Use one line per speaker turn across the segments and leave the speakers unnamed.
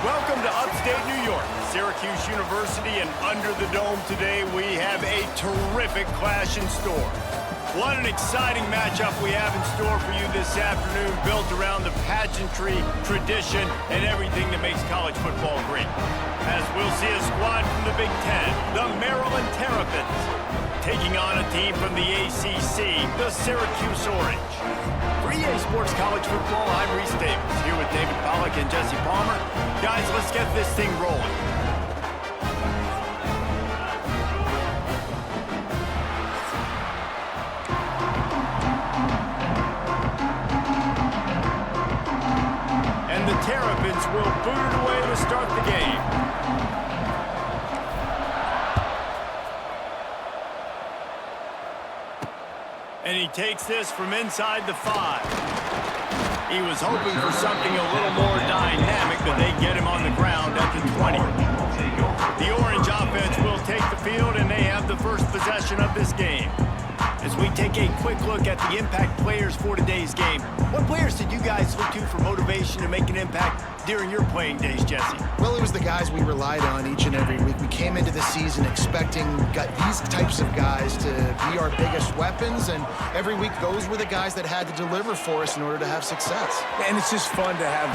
Welcome to upstate New York, Syracuse University, and under the dome today we have a terrific clash in store. What an exciting matchup we have in store for you this afternoon, built around the pageantry, tradition, and everything that makes college football great. As we'll see a squad from the Big Ten, the Maryland Terrapins, taking on a team from the ACC, the Syracuse Orange. For EA Sports College Football, I'm Reese Davis, here with David Pollack and Jesse Palmer. Guys, let's get this thing rolling. And the Terrapins will boot it away to start the game. And he takes this from inside the 5. He was hoping for something a little more dynamic, but they get him on the ground at the 20. The Orange offense will take the field, and they have the first possession of this game. As we take a quick look at the impact players for today's game, what players did you guys look to for motivation to make an impact during your playing days, Jesse?
Well, it was the guys we relied on each and every week. We came into the season expecting these types of guys to be our biggest weapons, and every week those were the guys that had to deliver for us in order to have success.
And it's just fun to have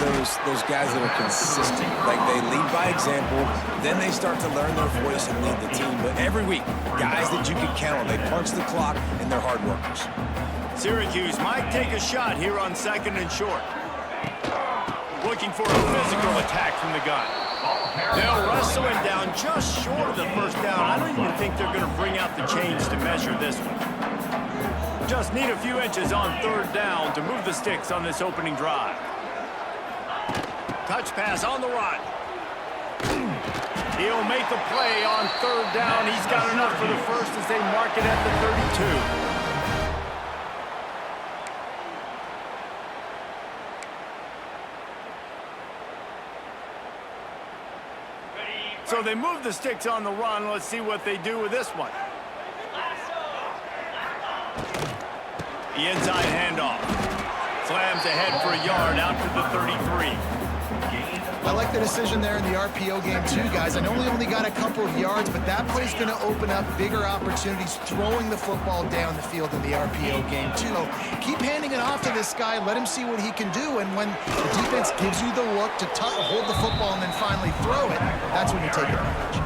those guys that are consistent. Like, they lead by example, then they start to learn their voice and lead the team. But every week, guys that you can count on, they punch the clock, and they're hard workers.
Syracuse might take a shot here on 2nd and short. Looking for a physical attack from the gun. They'll wrestle him down just short of the first down. I don't even think they're going to bring out the chains to measure this one. Just need a few inches on 3rd down to move the sticks on this opening drive. Touch pass on the run. He'll make the play on 3rd down. He's got enough for the first as they mark it at the 32. So they move the sticks on the run. Let's see what they do with this one. The inside handoff. Slams ahead for a yard out to the 33.
I like the decision there in the RPO game too, guys. I know we only got a couple of yards, but that play's going to open up bigger opportunities throwing the football down the field in the RPO game too. Keep handing it off to this guy. Let him see what he can do. And when the defense gives you the look to hold the football and then finally throw it, that's when you take advantage.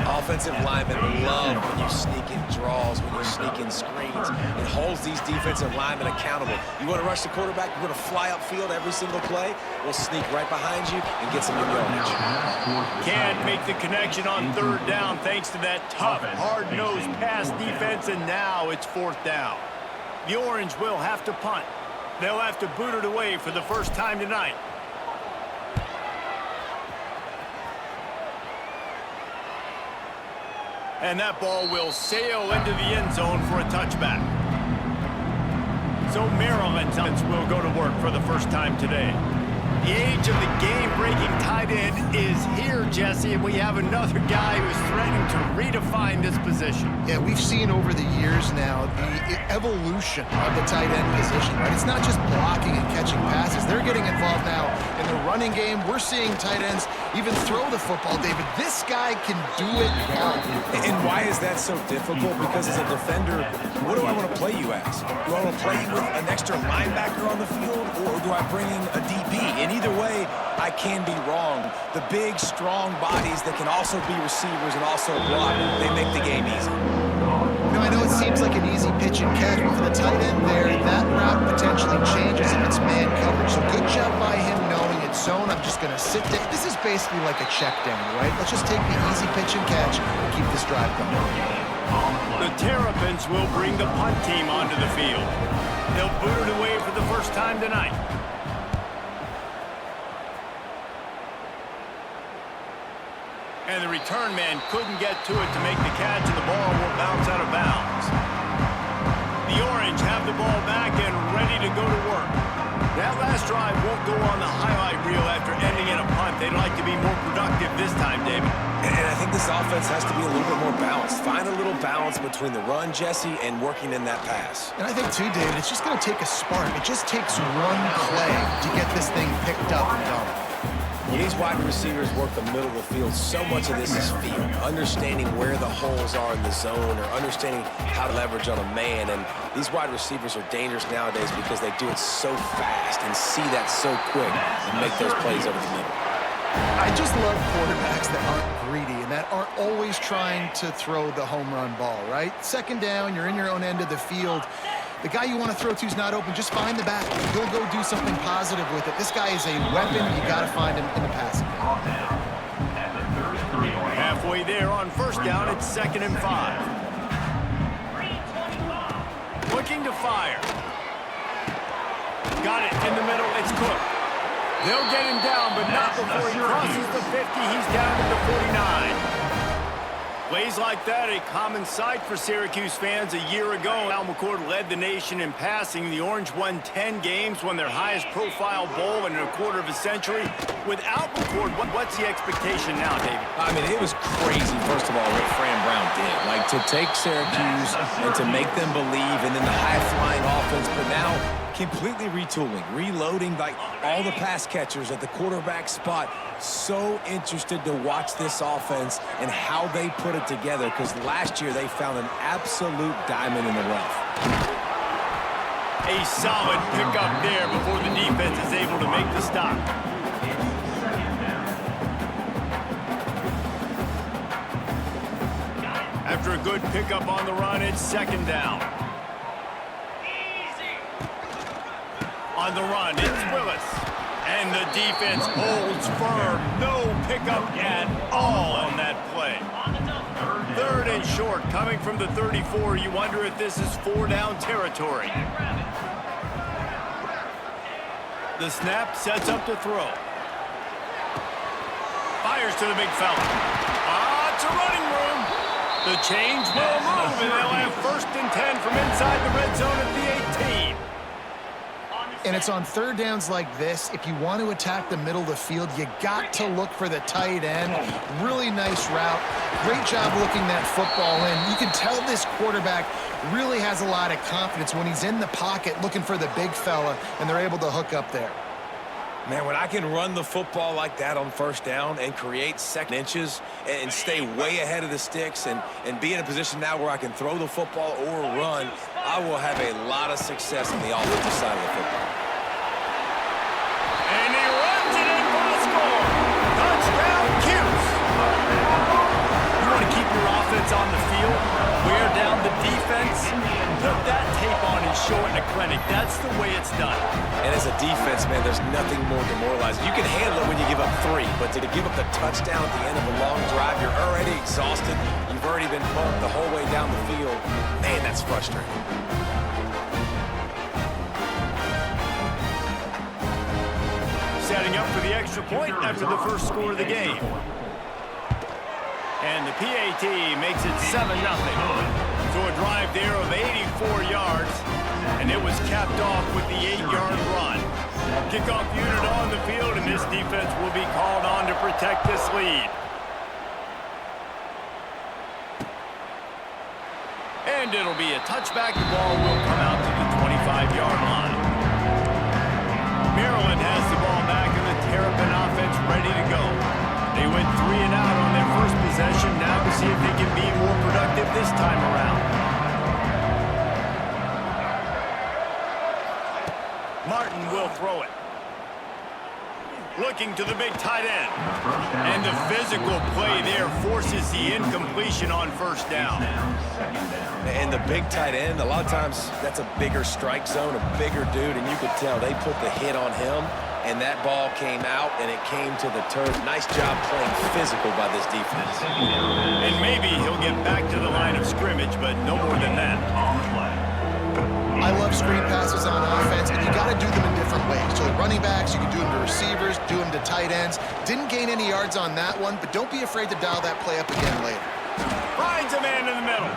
Offensive linemen love when you sneak in draws, when you sneak in screens. It holds these defensive linemen accountable. You want to rush the quarterback, you want to fly upfield every single play, we'll sneak right behind you and get some yardage.
Can't make the connection on 3rd down thanks to that tough, hard-nosed pass defense, and now it's 4th down. The Orange will have to punt. They'll have to boot it away for the first time tonight. And that ball will sail into the end zone for a touchback. So Maryland's offense will go to work for the first time today. The age of the game-breaking tight end is here, Jesse, and we have another guy who's threatening to redefine this position.
Yeah, we've seen over the years now the evolution of the tight end position, right? It's not just blocking and catching passes. They're getting involved now in the running game. We're seeing tight ends even throw the football, David. This guy can do it all.
And why is that so difficult? Because as a defender, what do I want to play you as? Do I want to play you with an extra linebacker on the field, or do I bring in a DB? And either way, I can be wrong. The big, strong bodies that can also be receivers and also block, they make the game easy.
You know, I know it seems like an easy pitch and catch, but for the tight end there, that route potentially changes if it's man coverage. So good job by him knowing it's zone. I'm just going to sit there. This is basically like a check down, right? Let's just take the easy pitch and catch and keep this drive going.
The Terrapins will bring the punt team onto the field. They'll boot it away for the first time tonight. And the return man couldn't get to it to make the catch, and the ball will bounce out of bounds. The Orange have the ball back and ready to go to work. That last drive won't go on the highlight reel after ending in a punt. They'd like to be more productive this time, David.
And I think this offense has to be a little bit more balanced. Find a little balance between the run, Jesse, and working in that pass.
And I think, too, David, it's just going to take a spark. It just takes one play to get this thing picked up and going.
When these wide receivers work the middle of the field, so much of this is feel, understanding where the holes are in the zone or understanding how to leverage on a man. And these wide receivers are dangerous nowadays because they do it so fast and see that so quick and make those plays over the middle.
I just love quarterbacks that aren't greedy and that aren't always trying to throw the home run ball, right? Second down, you're in your own end of the field. The guy you want to throw to is not open. Just find the back. He'll go do something positive with it. This guy is a weapon. You got to find him in the passing game.
Halfway there on first down, it's 2nd and 5. Looking to fire. Got it in the middle. It's Cook. They'll get him down, but not before he crosses the 50. He's down to the 49. Plays like that, a common sight for Syracuse fans. A year ago, Al McCord led the nation in passing. The Orange won 10 games, won their highest profile bowl in a quarter of a century. Without McCord, what's the expectation now, David?
I mean, it was crazy, first of all, what Fran Brown did. Like, to take Syracuse and to make them believe, and then the high-flying offense, but now completely retooling, reloading, like all the pass catchers at the quarterback spot. So interested to watch this offense and how they put it together, because last year they found an absolute diamond in the rough.
A solid pickup there before the defense is able to make the stop. After a good pickup on the run, it's 2nd down. On the run, it's Willis. And the defense holds firm. No pickup at all on that play. 3rd and short, coming from the 34. You wonder if this is 4-down territory. The snap sets up to throw. Fires to the big fella. It's a running room. The change will move, and they'll have 1st and 10 from inside the red zone at the 18.
And it's on 3rd downs like this. If you want to attack the middle of the field, you got to look for the tight end. Really nice route. Great job looking that football in. You can tell this quarterback really has a lot of confidence when he's in the pocket looking for the big fella, and they're able to hook up there.
Man, when I can run the football like that on 1st down and create second inches and stay way ahead of the sticks and be in a position now where I can throw the football or run, I will have a lot of success on the offensive side of the football.
And he runs it in for the score. Touchdown, Cuse. You want to keep your offense on the field, wear down the defense, put that tape on and show it in a clinic. That's the way it's done.
And as a defense, man, there's nothing more demoralizing. You can handle it when you give up 3, but to give up the touchdown at the end of a long drive, you're already exhausted. You've already been bumped the whole way down the field. Man, that's frustrating.
Setting up for the extra point after the first score of the game. And the PAT makes it 7-0. So a drive there of 84 yards, and it was capped off with the 8-yard run. Kickoff unit on the field, and this defense will be called on to protect this lead. And it'll be a touchback. The ball will come out to the 25-yard line. Maryland has the ball back, and the Terrapin offense ready to go. They went 3 and out on their first possession. Now to see if they can be more productive this time around. Martin will throw it. Looking to the big tight end. And the physical play there forces the incompletion on 1st down.
And the big tight end, a lot of times that's a bigger strike zone, a bigger dude, and you could tell they put the hit on him, and that ball came out, and it came to the turf. Nice job playing physical by this defense.
And maybe he'll get back to the line of scrimmage, but no more than that.
I love screen passes on offense, and you got to do them in different ways. So running backs, you can do them to receivers, do them to tight ends. Didn't gain any yards on that one, but don't be afraid to dial that play up again later.
Finds a man in the middle.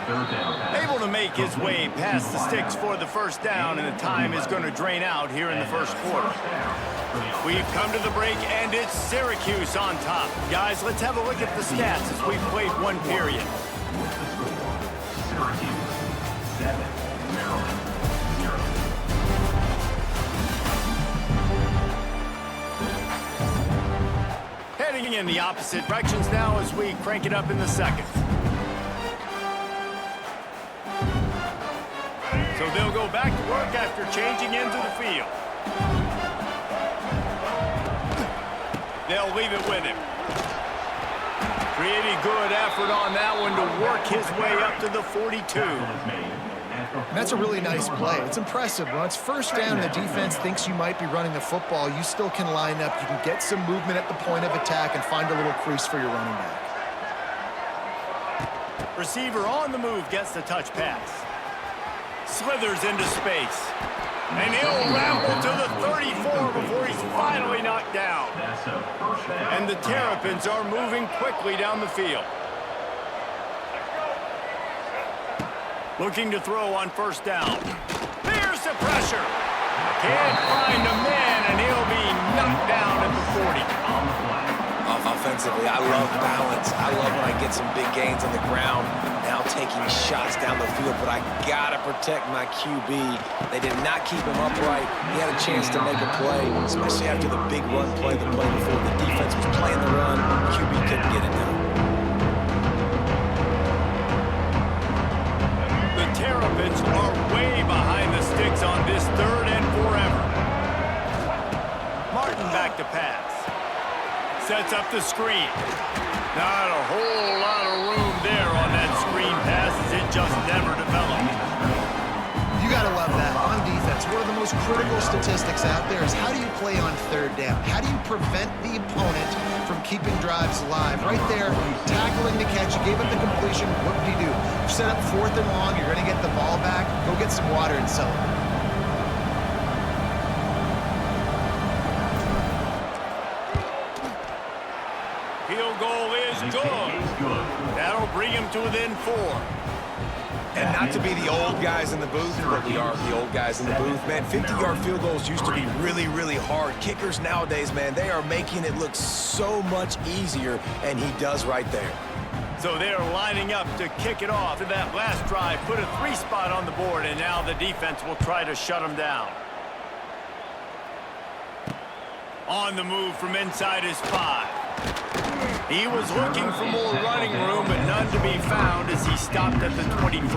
Able to make his way past the sticks for the 1st down, and the time is going to drain out here in the 1st quarter. We've come to the break, and it's Syracuse on top. Guys, let's have a look at the stats as we've played 1 period.
Syracuse 7, Maryland 0.
Swinging in the opposite directions now as we crank it up in the second. So they'll go back to work after changing into the field. They'll leave it with him. Pretty good effort on that one to work his way up to the 42.
And that's a really nice play. It's impressive. When it's first down and the defense thinks you might be running the football, you still can line up. You can get some movement at the point of attack and find a little crease for your running back.
Receiver on the move gets the touch pass. Slithers into space. And he'll ramble to the 34 before he's finally knocked down. And the Terrapins are moving quickly down the field. Looking to throw on first down. There's the pressure. Can't find a man, and he'll be knocked down at the 40.
Offensively, I love balance. I love when I get some big gains on the ground. Now taking shots down the field, but I gotta protect my QB. They did not keep him upright. He had a chance to make a play, especially after the big run play the play before. The defense was playing the run. QB couldn't get it done.
The Terrapins are way behind the sticks on this third and forever. Martin back to pass. Sets up the screen. Not a whole lot of room there on that screen pass as it just never developed.
You got to love that. On defense, one of the most critical statistics out there is how do you play on third down? How do you prevent the opponent from keeping drives alive? Right there, tackling the catch. You gave up the completion. What did you do? You set up fourth and long. You're going to get the ball back. Go get some water and celebrate.
Field goal is good. That'll bring him to within 4.
And not to be the old guys in the booth, but we are the old guys in the booth, man. 50-yard field goals used to be really, really hard. Kickers nowadays, man, they are making it look so much easier, and he does right there.
So they're lining up to kick it off. To that last drive, put a 3 spot on the board, and now the defense will try to shut them down. On the move from inside his 5. He was looking for more running room, but none to be found as he stopped at the 23.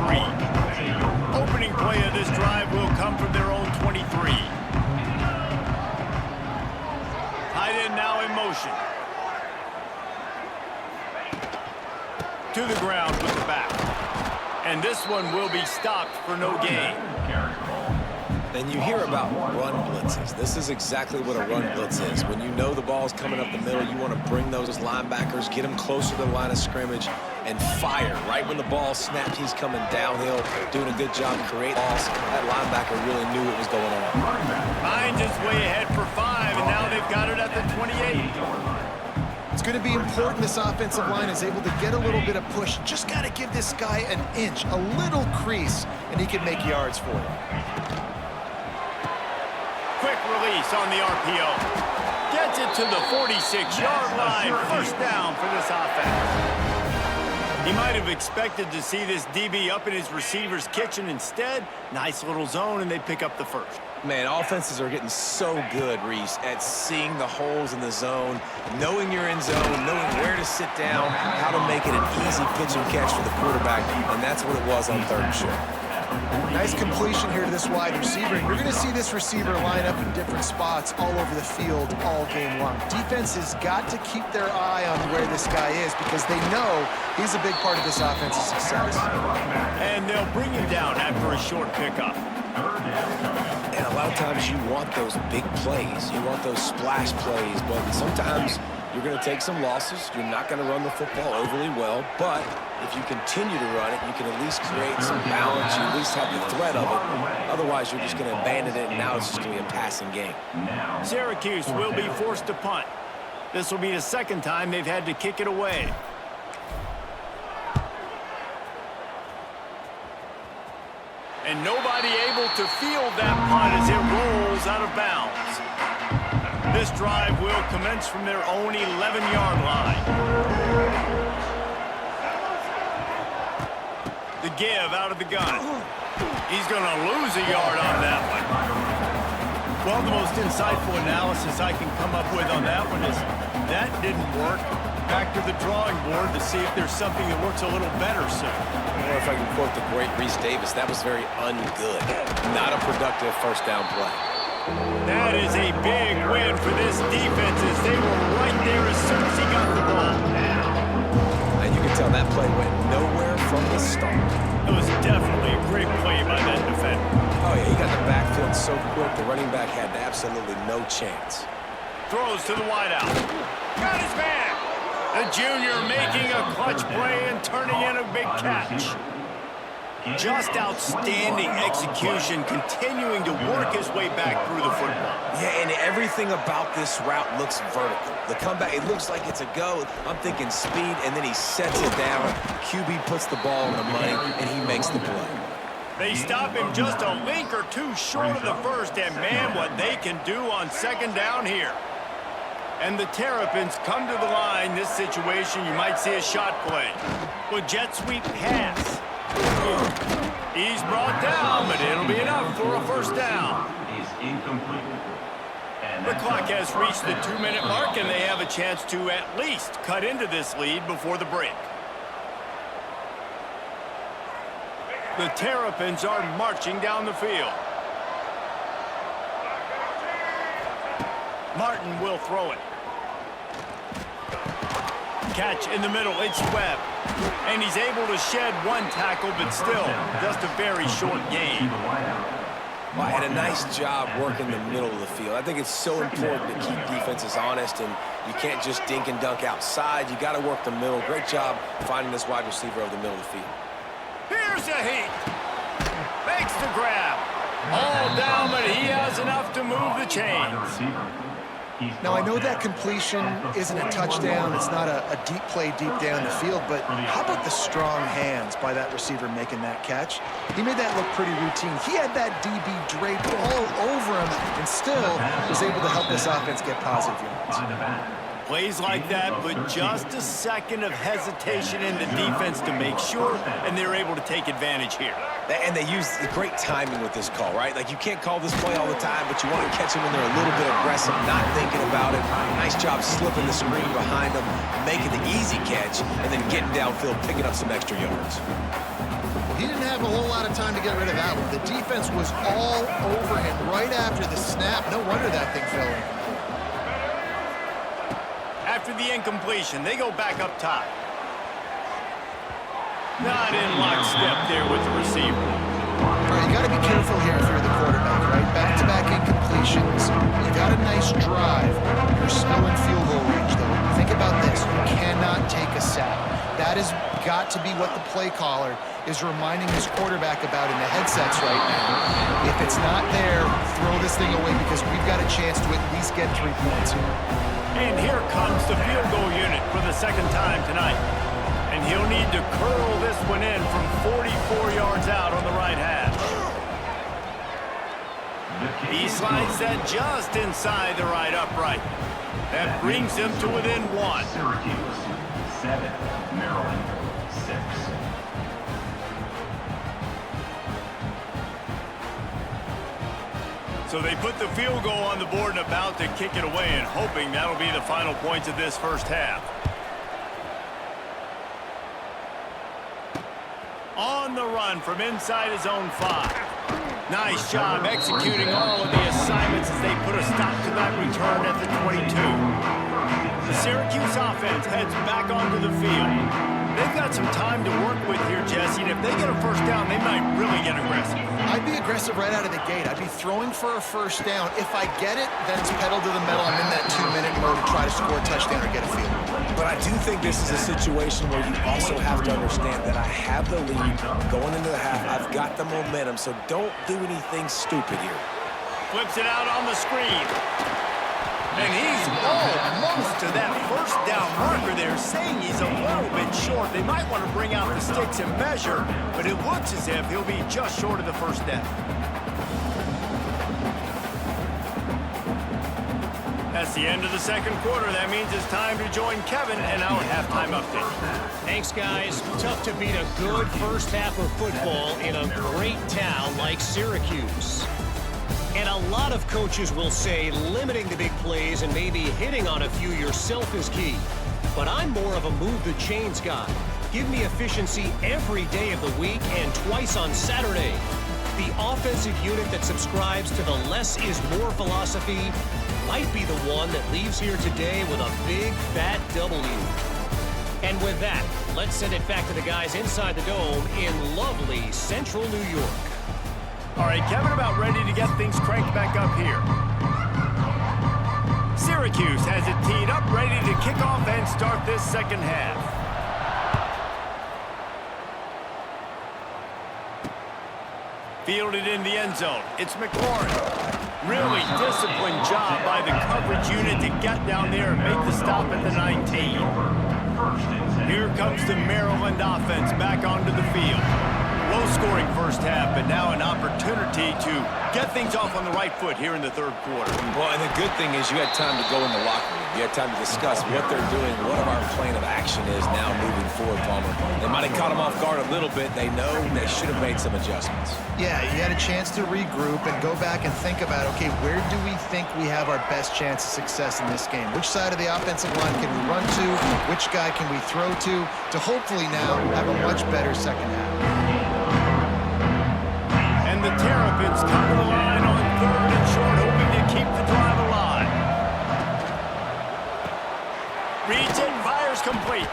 Opening play of this drive will come from their own 23. Tight end now in motion. To the ground with the back. And this one will be stopped for no gain.
And you hear about run blitzes. This is exactly what a run blitz is. When you know the ball's coming up the middle, you want to bring those linebackers, get them closer to the line of scrimmage, and fire. Right when the ball snapped, he's coming downhill, doing a good job creating balls. That linebacker really knew what was going on.
Finds his way ahead for 5, and now they've got it at the 28.
It's going to be important this offensive line is able to get a little bit of push. Just got to give this guy an inch, a little crease, and he can make yards for you.
Quick release on the RPO. Gets it to the 46-yard line. First down for this offense. He might have expected to see this DB up in his receiver's kitchen. Instead, nice little zone, and they pick up the first.
Man, offenses are getting so good, Reese, at seeing the holes in the zone, knowing you're in zone, knowing where to sit down, how to make it an easy pitch and catch for the quarterback, and that's what it was on third and short.
Nice completion here to this wide receiver. You're going to see this receiver line up in different spots all over the field all game long. Defense has got to keep their eye on where this guy is because they know he's a big part of this offense's success.
And they'll bring him down after a short pickup.
And a lot of times you want those big plays. You want those splash plays, but sometimes you're going to take some losses. You're not going to run the football overly well, but if you continue to run it, you can at least create some balance. You at least have the threat of it. Otherwise, you're just going to abandon it, and now it's just going to be a passing game.
Syracuse will be forced to punt. This will be the second time they've had to kick it away. And nobody able to field that punt as it rolls out of bounds. This drive will commence from their own 11-yard line. The give out of the gun. He's going to lose a yard on that one. Well, the most insightful analysis I can come up with on that one is That didn't work. Back to the drawing board to see if there's something that works a little better soon.
Or if I can quote the great Reese Davis, that was very ungood. Not a productive first down play.
That is a big win for this defense as they were right there as soon as he got the ball.
And you can tell that play went nowhere from the start.
It was definitely a great play by that defender.
Oh, yeah, he got the backfield so quick, the running back had absolutely no chance.
Throws to the wideout. Got his man. The junior making a clutch play and turning in a big catch. Just outstanding execution, continuing to work his way back through the football.
Yeah, and everything about this route looks vertical. The comeback, it looks like it's a go. I'm thinking speed, and then he sets it down. QB puts the ball in the money, and he makes the play.
They stop him just a link or two short of the first, and man, what they can do on second down here. And the Terrapins come to the line. This situation, you might see a shot play. Well, jet sweep pass. He's brought down, but it'll be enough for a first down.
Is incomplete. And
The clock has reached the 2-minute mark, and they have a chance to at least cut into this lead before the break. The Terrapins are marching down the field. Martin will throw it. Catch in the middle, it's Webb. And he's able to shed one tackle, but still, just a very short gain.
Well, I had a nice job working the middle of the field. I think it's so important to keep defenses honest, and you can't just dink and dunk outside. You got to work the middle. Great job finding this wide receiver over the middle of the field.
Here's a heat. Makes the grab. All down, but he has enough to move the chains.
Now, I know that completion isn't a touchdown. It's not a deep play deep down the field, but how about the strong hands by that receiver making that catch? He made that look pretty routine. He had that DB draped all over him and still was able to help this offense get positive yards.
Plays like that, but just a second of hesitation in the defense to make sure, and they're able to take advantage here.
And they use great timing with this call, right? Like, you can't call this play all the time, but you want to catch them when they're a little bit aggressive, not thinking about it. Nice job slipping the screen behind them, making the easy catch, and then getting downfield, picking up some extra yards.
He didn't have a whole lot of time to get rid of that one. The defense was all over him right after the snap. No wonder that thing fell in.
After the incompletion, they go back up top. Not in lockstep there with the receiver.
All right, you got to be careful here if you're the quarterback, right? Back-to-back incompletions. You got a nice drive. You're still in field goal range, though. Think about this. You cannot take a sack. That has got to be what the play caller is reminding his quarterback about in the headsets right now. If it's not there, throw this thing away because we've got a chance to at least get 3 points here.
And here comes the field goal unit for the second time tonight. And he'll need to curl this one in from 44 yards out on the right hash. He slides that just inside the right upright. That brings him to within 1.
Syracuse 7, Maryland 6.
So they put the field goal on the board and about to kick it away, and hoping that'll be the final points of this first half. On the run from inside his own 5. Nice job executing all of the assignments as they put a stop to that return at the 22. The Syracuse offense heads back onto the field. They've got some time to work with here, Jesse, and if they get a first down, they might really get aggressive.
I'd be aggressive right out of the gate. I'd be throwing for a first down. If I get it, then it's pedal to the metal. I'm in that 2-minute mode to try to score a touchdown or get a field goal.
But I do think this is a situation where you also have to understand that I have the lead going into the half. I've got the momentum, so don't do anything stupid here.
Flips it out on the screen. And he's almost to that first down marker there, saying he's a little bit short. They might want to bring out the sticks and measure, but it looks as if he'll be just short of the first down. That's the end of the second quarter. That means it's time to join Kevin and our halftime update.
Thanks, guys. Tough to beat a good first half of football in a great town like Syracuse. And Now, a lot of coaches will say limiting the big plays and maybe hitting on a few yourself is key. But I'm more of a move the chains guy. Give me efficiency every day of the week and twice on Saturday. The offensive unit that subscribes to the less is more philosophy might be the one that leaves here today with a big, fat W. And with that, let's send it back to the guys inside the dome in lovely central New York.
All right, Kevin, about ready to get things cranked back up here. Syracuse has it teed up, ready to kick off and start this second half. Fielded in the end zone. It's McLaurin. Really disciplined job by the coverage unit to get down there and make the stop at the 19. Here comes the Maryland offense back onto the field. Low-scoring first half, but now an opportunity to get things off on the right foot here in the third quarter.
Well, and the good thing is you had time to go in the locker room. You had time to discuss what they're doing, what our plan of action is now moving forward, Palmer. They might have caught them off guard a little bit. They know they should have made some adjustments.
Yeah, you had a chance to regroup and go back and think about, okay, where do we think we have our best chance of success in this game? Which side of the offensive line can we run to? Which guy can we throw to hopefully now have a much better second half?
And the Terrapins come to the line on third and short, hoping to keep the drive alive. Reads it, fires complete.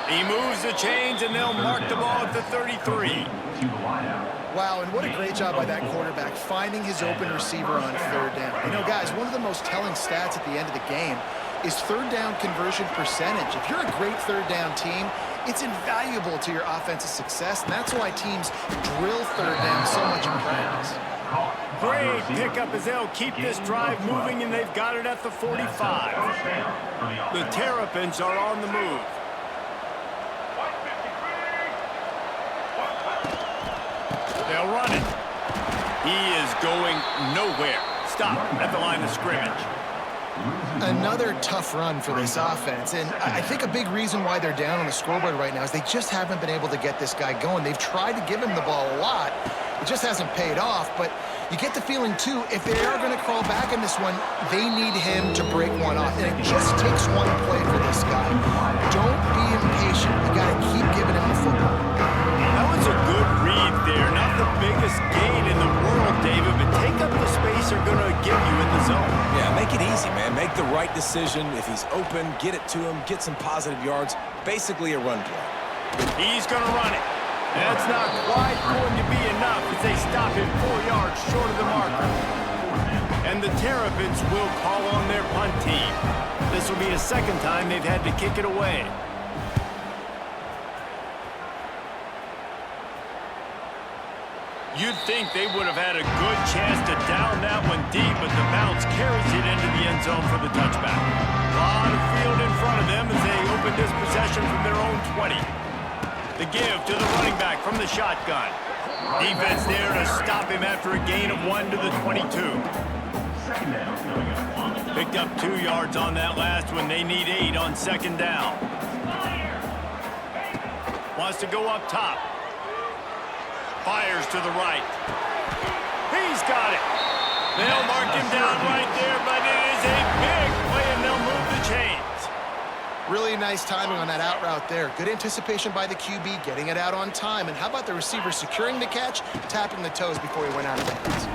He moves the chains, and they'll mark the ball at the 33.
Wow, and what a great job by that quarterback, finding his open receiver on third down. You know, guys, one of the most telling stats at the end of the game is third down conversion percentage. If you're a great third down team, it's invaluable to your offensive success, and that's why teams drill third down so much in practice.
Great pickup as they'll keep this drive moving, and they've got it at the 45. The Terrapins are on the move. They'll run it. He is going nowhere. Stop at the line of scrimmage.
Another tough run for this offense, and I think a big reason why they're down on the scoreboard right now is they just haven't been able to get this guy going. They've tried to give him the ball a lot. It just hasn't paid off, but you get the feeling, too, if they are going to crawl back in this one, they need him to break one off, and it just takes one play for this guy. Don't be impatient. You got to keep giving him the football.
That was a good read there. Not the biggest gain in the world, David, but take up the space they're going to give you in the zone.
Yeah, make it easy, man. Make the right decision. If he's open, get it to him, get some positive yards. Basically a run play.
He's going to run it. That's not quite going to be enough as they stop him 4 yards short of the marker. And the Terrapins will call on their punt team. This will be the second time they've had to kick it away. You'd think they would have had a good chance to down that one deep, but the bounce carries it into the end zone for the touchback. A lot of field in front of them as they open this possession from their own 20. The give to the running back from the shotgun. Defense there to stop him after a gain of 1 to the 22. Picked up 2 yards on that last one. They need 8 on second down. Wants to go up top. Fires to the right. He's got it. They'll mark him down right there, but it is a big play, and they'll move the chains.
Really nice timing on that out route there. Good anticipation by the QB, getting it out on time. And how about the receiver securing the catch, tapping the toes before he went out of bounds.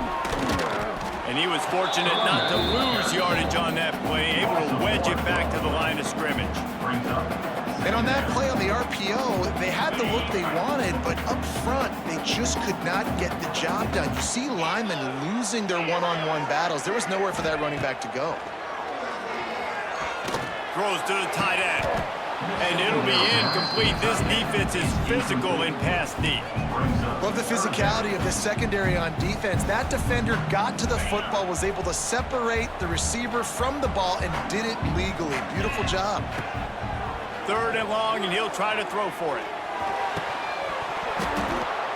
And he was fortunate not to lose yardage on that play, able to wedge it back to the line of scrimmage.
And on that play on the RPO, they had the look they wanted, but up front, they just could not get the job done. You see linemen losing their one-on-one battles. There was nowhere for that running back to go.
Throws to the tight end. And it'll be incomplete. This defense is physical in pass deep.
Love the physicality of the secondary on defense. That defender got to the football, was able to separate the receiver from the ball, and did it legally. Beautiful job.
3rd and long, and he'll try to throw for it.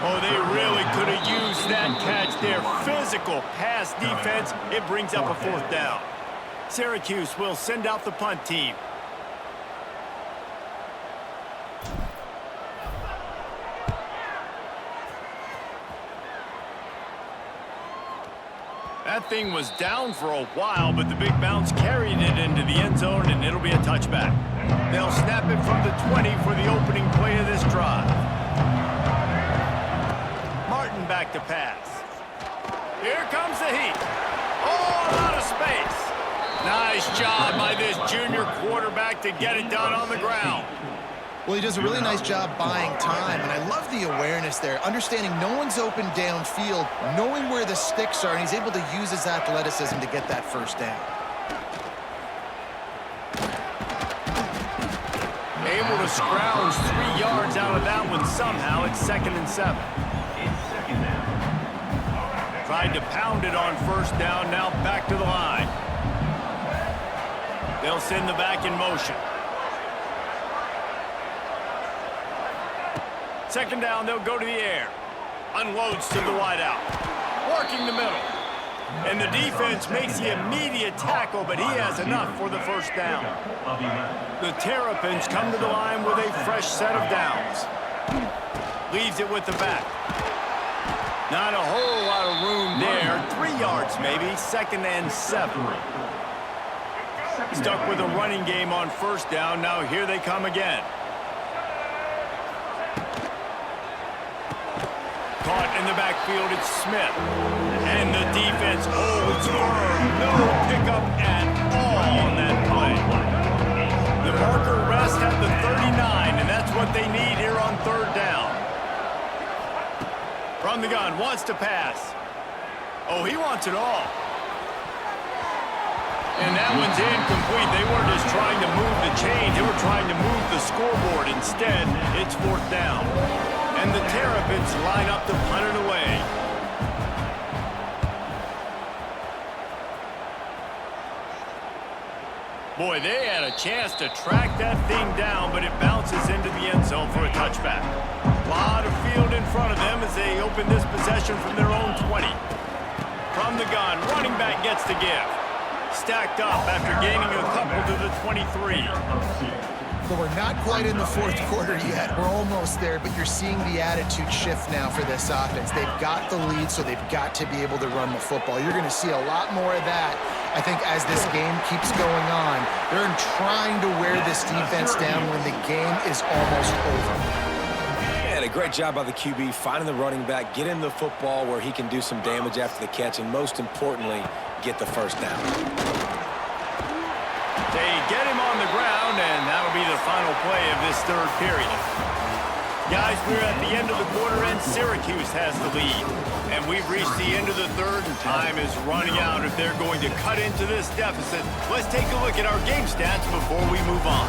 Oh, they really could have used that catch there. Physical pass defense. It brings up a 4th down. Syracuse will send out the punt team. That thing was down for a while, but the big bounce carried it into the end zone, and it'll be a touchback. They'll snap it from the 20 for the opening play of this drive. Martin back to pass. Here comes the heat. Oh, out of space. Nice job by this junior quarterback to get it done on the ground.
Well, he does a really nice job buying time, and I love the awareness there, understanding no one's open downfield, knowing where the sticks are, and he's able to use his athleticism to get that first down.
Able to scrounge 3 yards out of that one somehow. It's 2nd and 7.
It's second down.
Tried to pound it on first down, now back to the line. They'll send the back in motion. 2nd down, they'll go to the air. Unloads to the wideout. Working the middle. And the defense makes the immediate tackle, but he has enough for the first down. The Terrapins come to the line with a fresh set of downs. Leaves it with the back. Not a whole lot of room there. 3 yards maybe. 2nd and 7. Stuck with a running game on first down. Now here they come again. Caught in the backfield, it's Smith. And the defense holds firm. No pickup at all on that play. The marker rests at the 39, and that's what they need here on 3rd down. From the gun, wants to pass. Oh, he wants it all. And that one's incomplete. They weren't just trying to move the chain. They were trying to move the scoreboard. Instead, it's 4th down. And the Terrapins line up to punt it away. Boy, they had a chance to track that thing down, but it bounces into the end zone for a touchback. A lot of field in front of them as they open this possession from their own 20. From the gun, running back gets the give. Stacked up after gaining a couple to the 23.
But we're not quite in the 4th quarter yet. We're almost there, but you're seeing the attitude shift now for this offense. They've got the lead, so they've got to be able to run the football. You're going to see a lot more of that, I think, as this game keeps going on. They're trying to wear this defense down when the game is almost over.
And a great job by the QB finding the running back, getting the football where he can do some damage after the catch, and most importantly, get the first down.
They get him on the ground, and that'll be the final play of this 3rd period. Guys, we're at the end of the quarter, and Syracuse has the lead. And we've reached the end of the 3rd, and time is running out if they're going to cut into this deficit. Let's take a look at our game stats before we move on.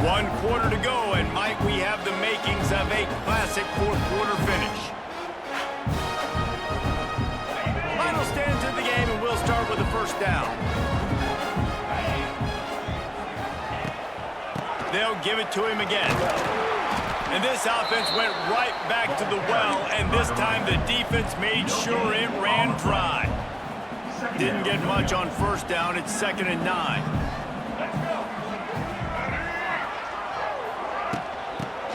1 quarter to go, and might we have the makings of a classic 4th quarter finish. Final stand to the game, and we'll start with the first down. They'll give it to him again. And this offense went right back to the well, and this time the defense made sure it ran dry. Didn't get much on first down. It's 2nd and 9.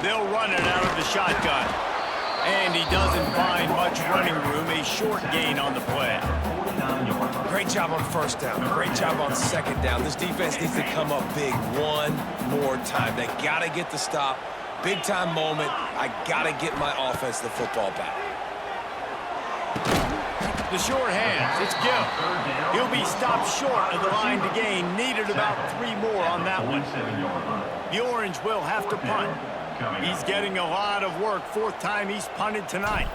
They'll run it out of the shotgun. And he doesn't find much running room. A short gain on the play.
Great job on first down. Great job on 2nd down. This defense needs to come up big one more time. They got to get the stop. Big time moment. I got to get my offense the football back.
The short hands. It's Gill. He'll be stopped short of the line to gain. Needed about 3 more on that one. The Orange will have to punt. He's getting a lot of work. 4th time he's punted tonight.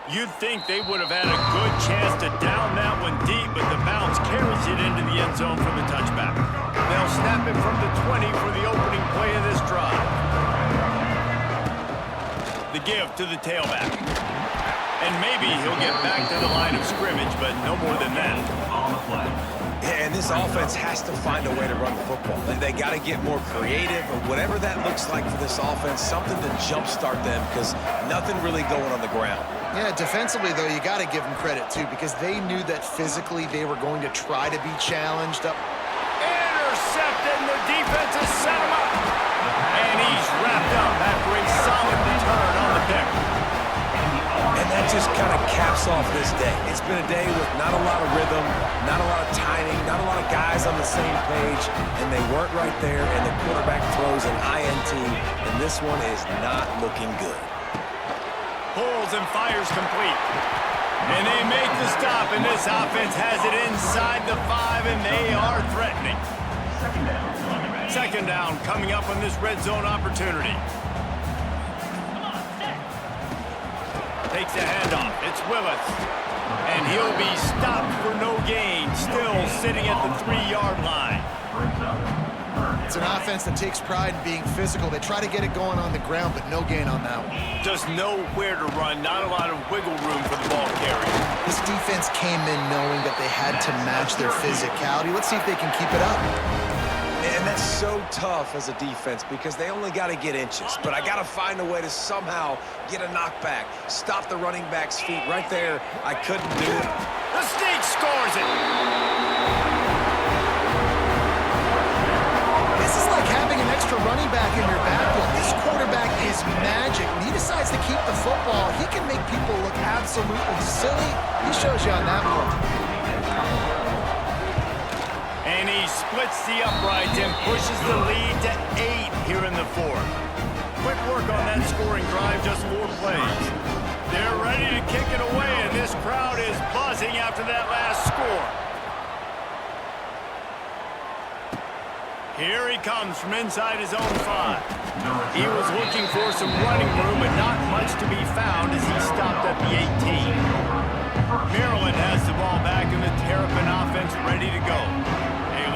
You'd think they would have had a good chance to down that one deep, but the bounce carries it into the end zone for the touchback. They'll snap it from the 20 for the opening play of this drive. The give to the tailback. And maybe he'll get back to the line of scrimmage, but no more than that.
On the play.
Yeah, and this offense has to find a way to run the football. They got to get more creative, or whatever that looks like for this offense, something to jumpstart them, because nothing really going on the ground.
Yeah, defensively, though, you got to give them credit, too, because they knew that physically they were going to try to be challenged up.
Intercepted, and the defense has set him up. And he's wrapped up after a solid return on the pick.
And that just kind of caps off this day. It's been a day with not a lot of rhythm, not a lot of timing, not a lot of guys on the same page, and they weren't right there, and the quarterback throws an INT, and this one is not looking good.
Pulls and fires complete. And they make the stop, and this offense has it inside the 5, and they are threatening. Second down coming up on this red zone opportunity. Takes a handoff. It's Willis. And he'll be stopped for no gain. Still sitting at the 3-yard line.
It's an offense that takes pride in being physical. They try to get it going on the ground, but no gain on that one.
Just nowhere to run. Not a lot of wiggle room for the ball carrier.
This defense came in knowing that they had to match their physicality. Let's see if they can keep it up.
And that's so tough as a defense because they only got to get inches. But I got to find a way to somehow get a knockback, stop the running back's feet right there. I couldn't do it.
The Sneak scores it.
This is like having an extra running back in your backfield. This quarterback is magic. When he decides to keep the football, he can make people look absolutely silly. He shows you on that one.
And he splits the uprights and pushes the lead to 8 here in the 4th. Quick work on that scoring drive, just 4 plays. They're ready to kick it away, and this crowd is buzzing after that last score. Here he comes from inside his own 5. He was looking for some running room, but not much to be found as he stopped at the 18. Maryland has the ball back, and the Terrapin offense ready to go.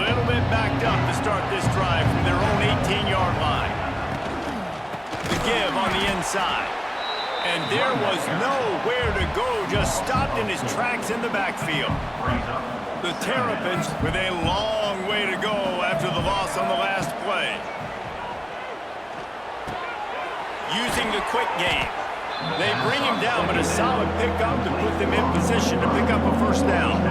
A little bit backed up to start this drive from their own 18-yard line. The give on the inside. And there was nowhere to go, just stopped in his tracks in the backfield. The Terrapins with a long way to go after the loss on the last play. Using the quick game. They bring him down, but a solid pickup to put them in position to pick up a first down.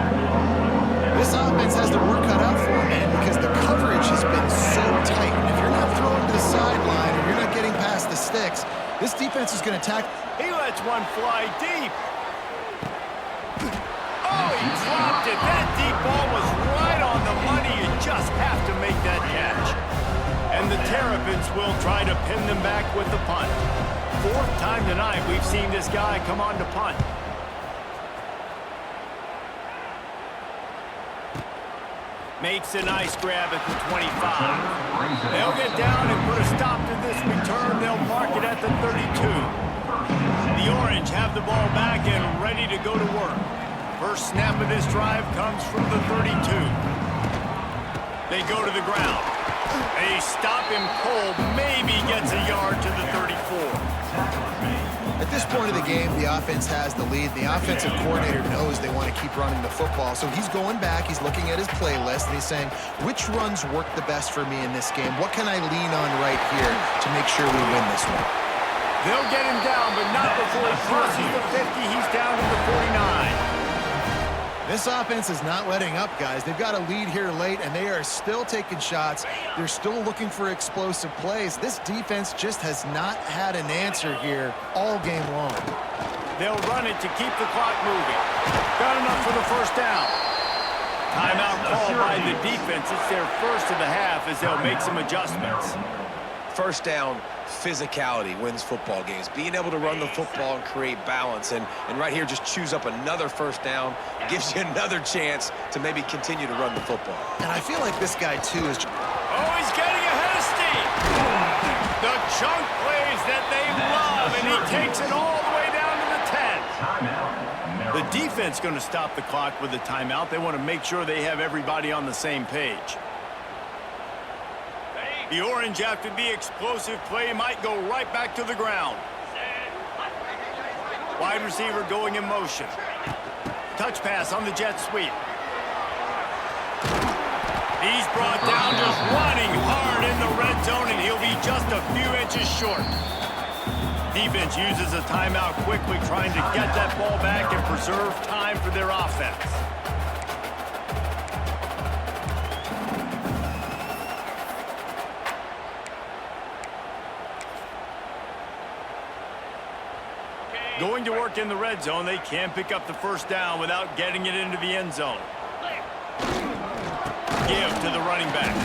This offense has their work cut out for them, man, because the coverage has been so tight. And if you're not throwing to the sideline or you're not getting past the sticks, this defense is going to attack.
He lets one fly deep. Oh, he dropped it. That deep ball was right on the money. You just have to make that catch. And the Terrapins will try to pin them back with the punt. 4th time tonight we've seen this guy come on to punt. Makes a nice grab at the 25. They'll get down and put a stop to this return. They'll mark it at the 32. The Orange have the ball back and ready to go to work. First snap of this drive comes from the 32. They go to the ground. They stop him cold, maybe gets a yard to the 34.
At this point of the game, the offense has the lead. The offensive coordinator knows they want to keep running the football. So he's going back, he's looking at his playlist, and he's saying, which runs work the best for me in this game? What can I lean on right here to make sure we win this one?
They'll get him down, but not before he crosses the 50. He's down to the 49.
This offense is not letting up, guys. They've got a lead here late, and they are still taking shots. They're still looking for explosive plays. This defense just has not had an answer here all game long.
They'll run it to keep the clock moving. Got enough for the first down. Timeout called by the defense. It's their first of the half as they'll make some adjustments.
First down, physicality wins football games. Being able to run the football and create balance. And right here, just choose up another first down. Gives you another chance to maybe continue to run the football.
And I feel like this guy, too, is...
Oh, he's getting ahead of steam. The chunk plays that they love, and he takes it all the way down to the 10. The defense going to stop the clock with a timeout. They want to make sure they have everybody on the same page. The Orange, after the explosive play, might go right back to the ground. Wide receiver going in motion. Touch pass on the jet sweep. He's brought down, just running hard in the red zone, and he'll be just a few inches short. Defense uses a timeout quickly, trying to get that ball back and preserve time for their offense. Going to work in the red zone, they can pick up the first down without getting it into the end zone. Give to the running back.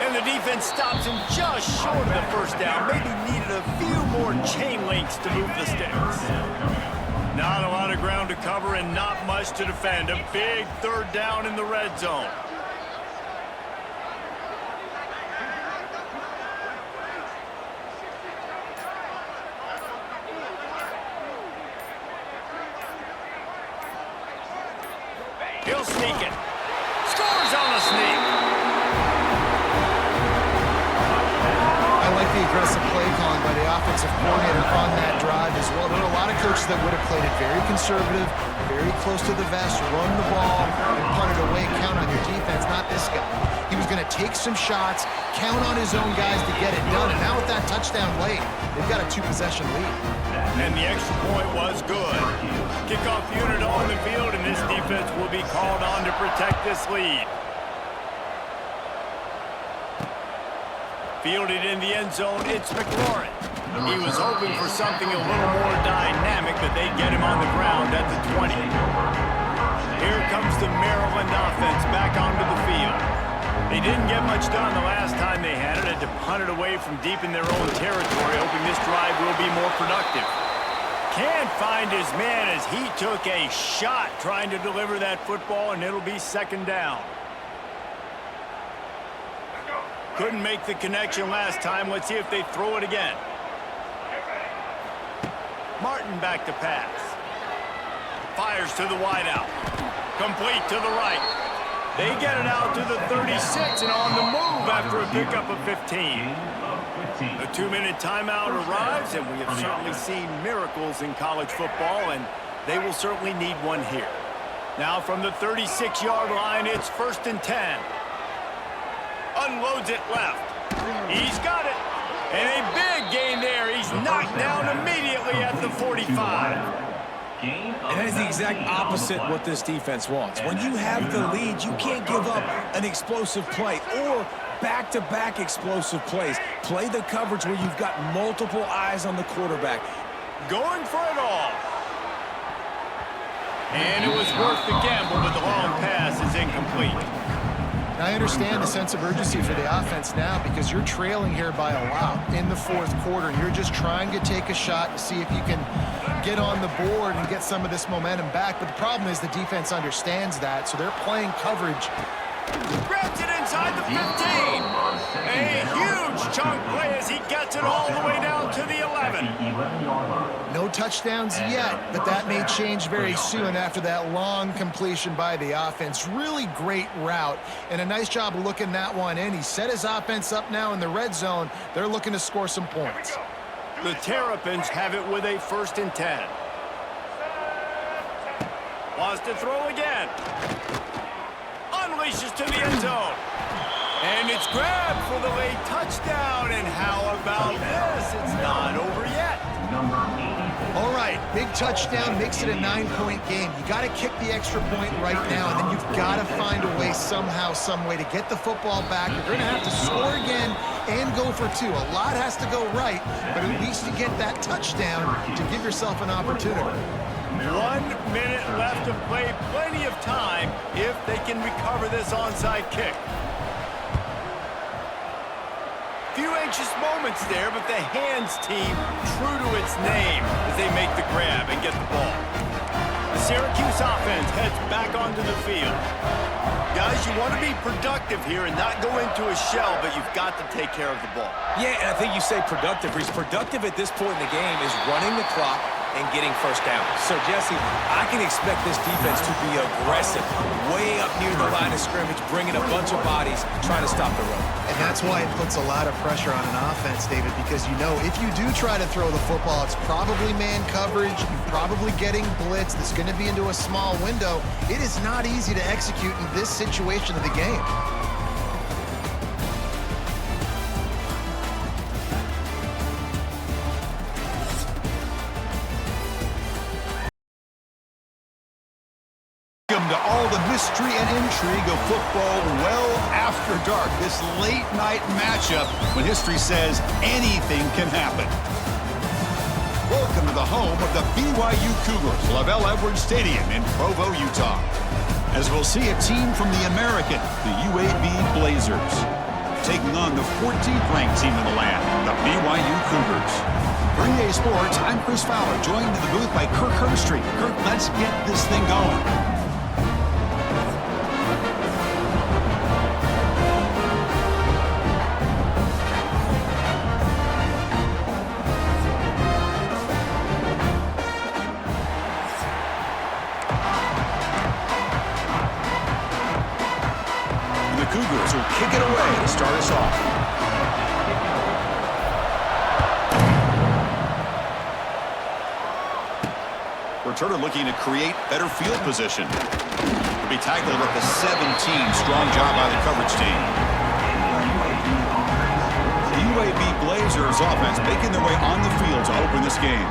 And the defense stops him just short of the first down. Maybe needed a few more chain links to move the sticks. Not a lot of ground to cover and not much to defend. A big third down in the red zone. He'll sneak it. Scores on the sneak.
I like the aggressive play calling by the offensive coordinator on that drive as well. There are a lot of coaches that would have played it very conservative, very close to the vest, run the ball, and punt it away, count on your defense. Not this guy. He was going to take some shots, count on his own guys to get it done, and now with that touchdown late, they've got a two-possession lead.
And the extra point was good. Kickoff unit on the field, and this defense will be called on to protect this lead. Fielded in the end zone, it's McLaurin. He was hoping for something a little more dynamic, but they get him on the ground at the 20. Here comes the Maryland offense back onto the field. They didn't get much done the last time they had it. Had to punt it away from deep in their own territory, hoping this drive will be more productive. Can't find his man as he took a shot trying to deliver that football, and it'll be second down. Couldn't make the connection last time. Let's see if they throw it again. Martin back to pass. Fires to the wideout. Complete to the right. They get it out to the 36 and on the move after a pickup of 15. The 2-minute timeout arrives, and we have certainly seen miracles in college football, and they will certainly need one here. Now from the 36-yard line, it's 1st and 10. Unloads it left. He's got it. And a big gain there. He's knocked down immediately at the 45.
And that is the exact opposite what this defense wants. When you have the lead, you can't give up an explosive play or back-to-back explosive plays. Play the coverage where you've got multiple eyes on the quarterback.
Going for it all. And it was worth the gamble, but the long pass is incomplete.
I understand the sense of urgency for the offense now because you're trailing here by a lot in the fourth quarter. And you're just trying to take a shot to see if you can get on the board and get some of this momentum back. But the problem is the defense understands that, so they're playing coverage.
Grabs it inside the 15. A huge chunk play as he gets it all the way down to the 11.
No touchdowns yet, but that may change very soon after that long completion by the offense. Really great route, and a nice job of looking that one in. He set his offense up now in the red zone. They're looking to score some points.
The Terrapins have it with a 1st and 10. Wants to throw again. Unleashes to the end zone. And it's grabbed for the late touchdown. And how about this? It's not over yet.
All right, big touchdown makes it a 9-point game. You got to kick the extra point right now, and then you've got to find a way somehow, some way to get the football back. You're going to have to score again and go for 2. A lot has to go right, but at least you get that touchdown to give yourself an opportunity.
1 minute left to play. Plenty of time if they can recover this onside kick. Few anxious moments there, but the hands team true to its name as they make the grab and get the ball. The Syracuse offense heads back onto the field. Guys, you want to be productive here and not go into a shell, but you've got to take care of the ball.
Yeah, and I think you say productive. He's productive at this point in the game is running the clock and getting first down. So, Jesse, I can expect this defense to be aggressive, way up near the line of scrimmage, bringing a bunch of bodies, trying to stop the run.
And that's why it puts a lot of pressure on an offense, David, because you know if you do try to throw the football, it's probably man coverage, you're probably getting blitzed, it's going to be into a small window. It is not easy to execute in this situation of the game.
Welcome to all the mystery and intrigue of football well after dark. This late night matchup when history says anything can happen. welcome to the home of the BYU Cougars, Lavelle Edwards Stadium in Provo, Utah. As we'll see a team from the American, the UAB Blazers, taking on the 14th ranked team in the land, the BYU Cougars. For EA Sports, I'm Chris Fowler, joined in the booth by Kirk Herbstreit. Kirk, let's get this thing going. Cougars will kick it away to start us off. Returner looking to create better field position. Will be tackled at the 17. Strong job by the coverage team. The UAB Blazers offense making their way on the field to open this game.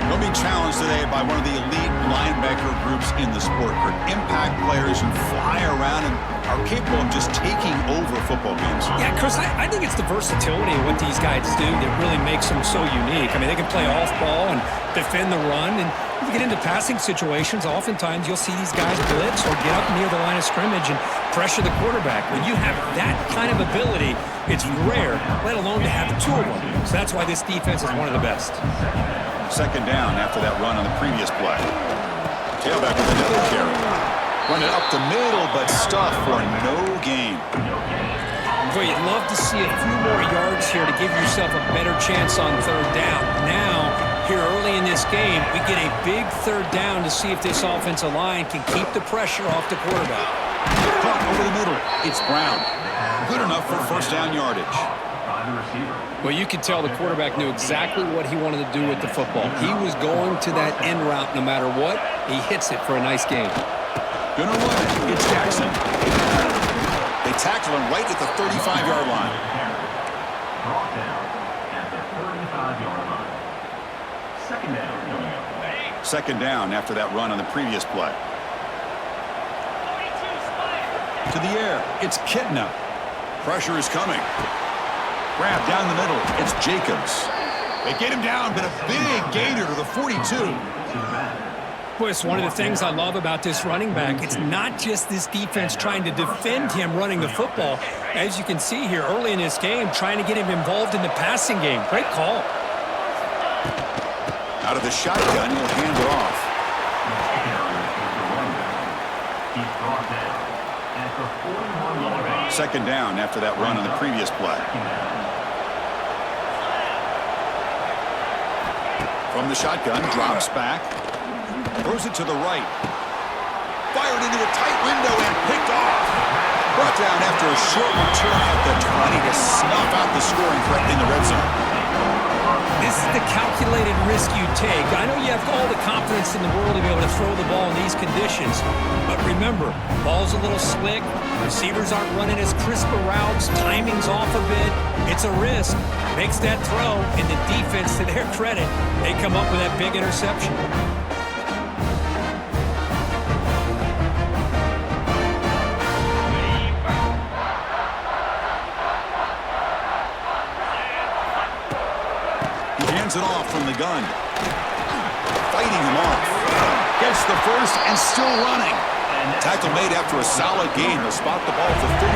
They'll be challenged today by one of the elite linebacker groups in the sport. For impact players who fly around and are capable of just taking over football games.
Yeah, Chris, I think it's the versatility of what these guys do that really makes them so unique. I mean, they can play off ball and defend the run, and if you get into passing situations, oftentimes you'll see these guys blitz or get up near the line of scrimmage and pressure the quarterback. When you have that kind of ability, it's rare, let alone to have two of them. So that's why this defense is one of the best.
Second down after that run on the previous play. Tailback with another carry. Run it up the middle, but stuffed for no gain.
Boy, you'd love to see a few more yards here to give yourself a better chance on third down. Now, here early in this game, we get a big third down to see if this offensive line can keep the pressure off the quarterback.
Caught over the middle. It's Brown. Good enough for first down yardage.
Well, you could tell the quarterback knew exactly what he wanted to do with the football. He was going to that end route no matter what. He hits it for a nice gain.
Gonna run it. It's Jackson. They tackle him right at the 35-yard line.
Brought down at the 35-yard line. Second down.
Second down after that run on the previous play. To the air. It's Kitna. Pressure is coming. Grab down the middle. It's Jacobs. They get him down, but a big gainer to the 42.
Boy, it's one of the things I love about this running back. It's not just this defense trying to defend him running the football. As you can see here early in this game, trying to get him involved in the passing game. Great call.
Out of the shotgun, he'll hand it off. Second down after that run on the previous play. From the shotgun, drops back. Throws it to the right. Fired into a tight window and picked off. Brought down after a short return at the 20 to snuff out the scoring threat in the red zone.
This is the calculated risk you take. I know you have all the confidence in the world to be able to throw the ball in these conditions. But remember, ball's a little slick. Receivers aren't running as crisp a routes. Timing's off a bit. It's a risk. Makes that throw, and the defense, to their credit, they come up with that big interception.
It off from the gun. Fighting him off. Gets the first and still running. Tackle made after a solid gain. They'll spot the ball for 31.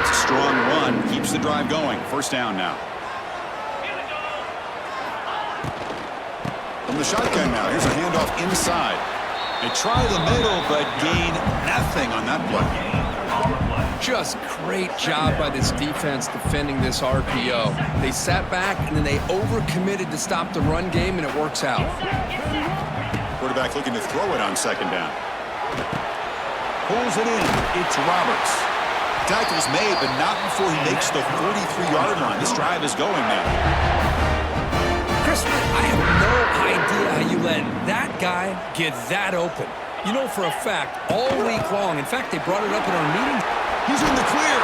It's a strong run. Keeps the drive going. First down now. From the shotgun now. Here's a handoff inside. They try the middle, but gain nothing on that play.
Just great job by this defense defending this RPO. They sat back and then they overcommitted to stop the run game, and it works out.
Quarterback looking to throw it on second down. Pulls it in. It's Roberts. Tackle's made, but not before he makes the 43-yard line. This drive is going now.
Chris, I have no idea how you let that guy get that open. You know for a fact, all week long, in fact, they brought it up in our meeting.
He's in the clear.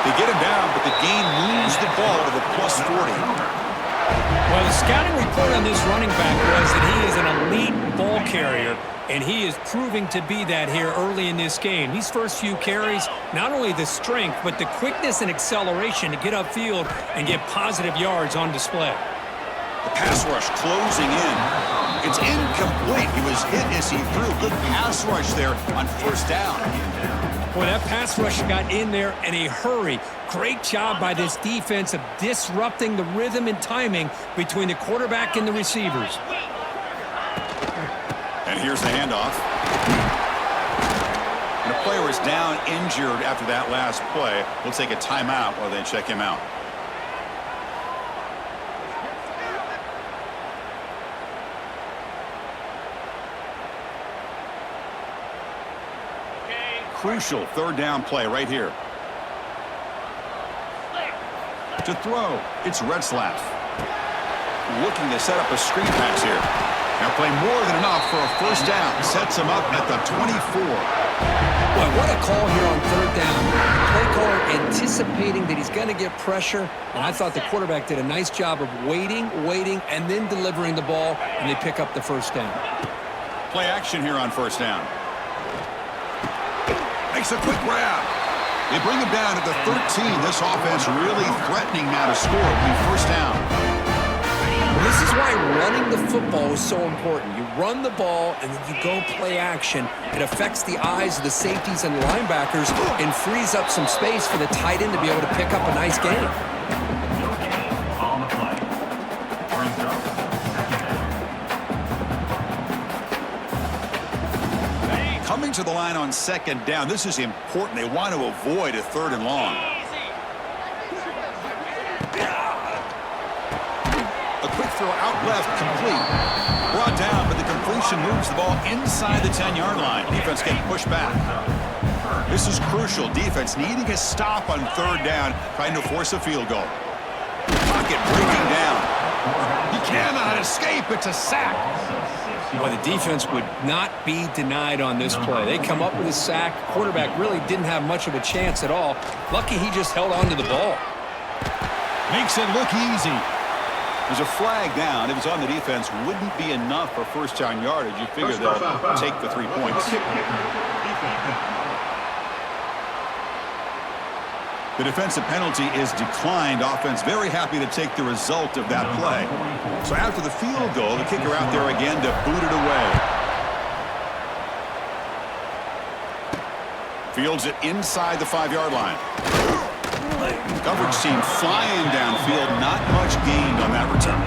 They get him down, but the gain moves the ball to the plus 40.
Well, the scouting report on this running back was that he is an elite ball carrier, and he is proving to be that here early in this game. These first few carries, not only the strength, but the quickness and acceleration to get upfield and get positive yards on display.
The pass rush closing in. It's incomplete. He was hit as he threw. Good pass rush there on first down.
Boy, that pass rush got in there in a hurry. Great job by this defense of disrupting the rhythm and timing between the quarterback and the receivers.
And here's the handoff. And the player is down injured after that last play. We'll take a timeout while they check him out. Crucial third down play right here. To throw, it's Retzlaff. Looking to set up a screen pass here. Now play more than enough for a first down. Sets him up at the 24.
Boy, what a call here on third down. Play caller anticipating that he's going to get pressure, and I thought the quarterback did a nice job of waiting, and then delivering the ball, and they pick up the first down.
Play action here on first down. Makes a quick grab. They bring him down at the 13. This offense really threatening now to score with first down.
This is why running the football is so important. You run the ball, and then you go play action. It affects the eyes of the safeties and linebackers and frees up some space for the tight end to be able to pick up a nice gain.
On the play. Brings up second down.
Coming to the line on second down. This is important. They want to avoid a third and long. A quick throw out left, complete. Brought down, but the completion moves the ball inside the 10-yard line. Defense getting pushed back. This is crucial. Defense needing a stop on third down, trying to force a field goal. Pocket breaking down. He cannot escape. It's a sack.
Well, the defense would not be denied on this play. They come up with a sack. Quarterback really didn't have much of a chance at all. Lucky he just held on to the ball.
Makes it look easy. There's a flag down. If it's on the defense, wouldn't be enough for first down yardage. You figure they'll take the 3 points. The defensive penalty is declined. Offense very happy to take the result of that play. So after the field goal, the kicker out there again to boot it away. Fields it inside the 5-yard line. Coverage team flying downfield. Not much gained on that return.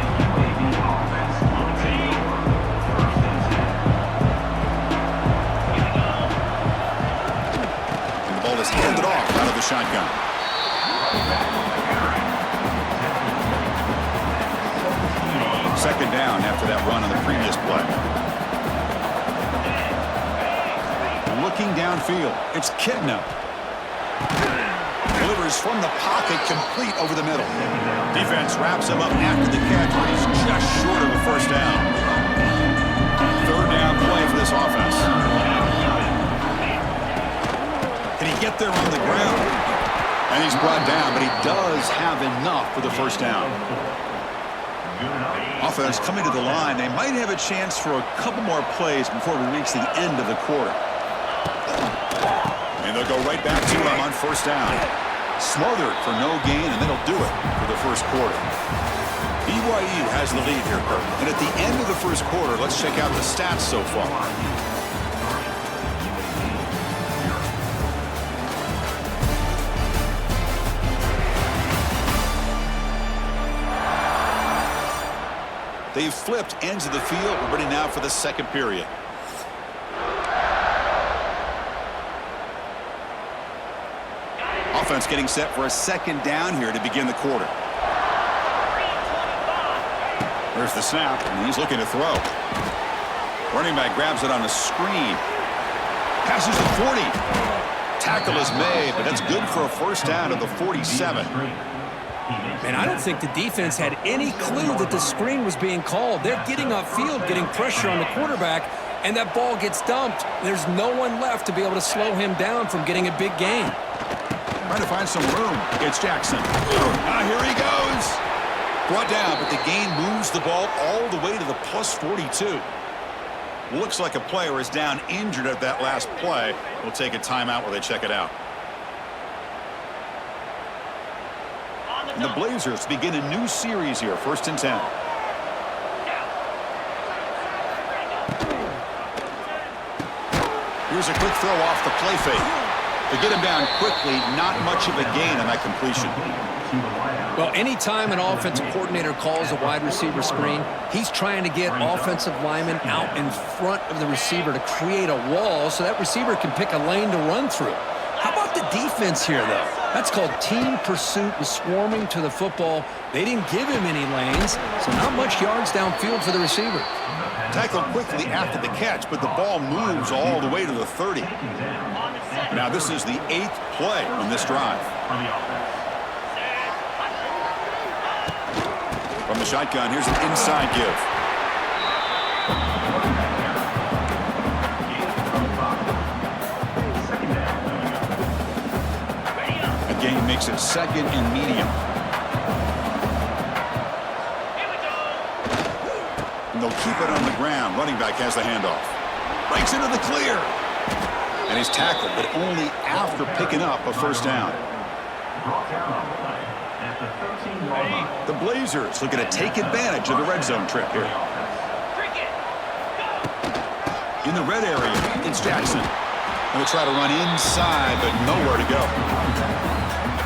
And the ball is handed off out of the shotgun. Second down after that run on the previous play. Looking downfield, it's Kitna. Delivers from the pocket, complete over the middle. Defense wraps him up after the catch, but he's just short of the first down. Third down play for this offense. Can he get there on the ground? And he's brought down, but he does have enough for the first down. Offense coming to the line. They might have a chance for a couple more plays before we reach the end of the quarter. And they'll go right back to him on first down. Smothered for no gain, and that'll do it for the first quarter. BYU has the lead here, Kirk. And at the end of the first quarter, let's check out the stats so far. They've flipped ends of the field. We're ready now for the second period. Offense getting set for a second down here to begin the quarter. There's the snap, and he's looking to throw. Running back grabs it on a screen. Passes the 40. Tackle is made, but that's good for a first down at the 47.
Man, I don't think the defense had any clue that the screen was being called. They're getting upfield, getting pressure on the quarterback, and that ball gets dumped. There's no one left to be able to slow him down from getting a big gain.
Trying to find some room. It's Jackson. Here he goes. Brought down, but the gain moves the ball all the way to the plus 42. Looks like a player is down injured at that last play. We'll take a timeout while they check it out. And the Blazers begin a new series here, 1st and 10. Here's a quick throw off the play fake. To get him down quickly, not much of a gain on that completion.
Well, anytime an offensive coordinator calls a wide receiver screen, he's trying to get offensive linemen out in front of the receiver to create a wall so that receiver can pick a lane to run through. How about the defense here, though? That's called team pursuit and swarming to the football. They didn't give him any lanes, so not much yards downfield for the receiver.
Tackled quickly after the catch, but the ball moves all the way to the 30. Now this is the 8th play on this drive. From the shotgun, here's an inside give. Again, makes it 2nd and medium. And they'll keep it on the ground. Running back has the handoff. Breaks into the clear. And he's tackled, but only after picking up a first down. The Blazers looking to take advantage of the red zone trip here. In the red area, it's Jackson. And they'll try to run inside, but nowhere to go.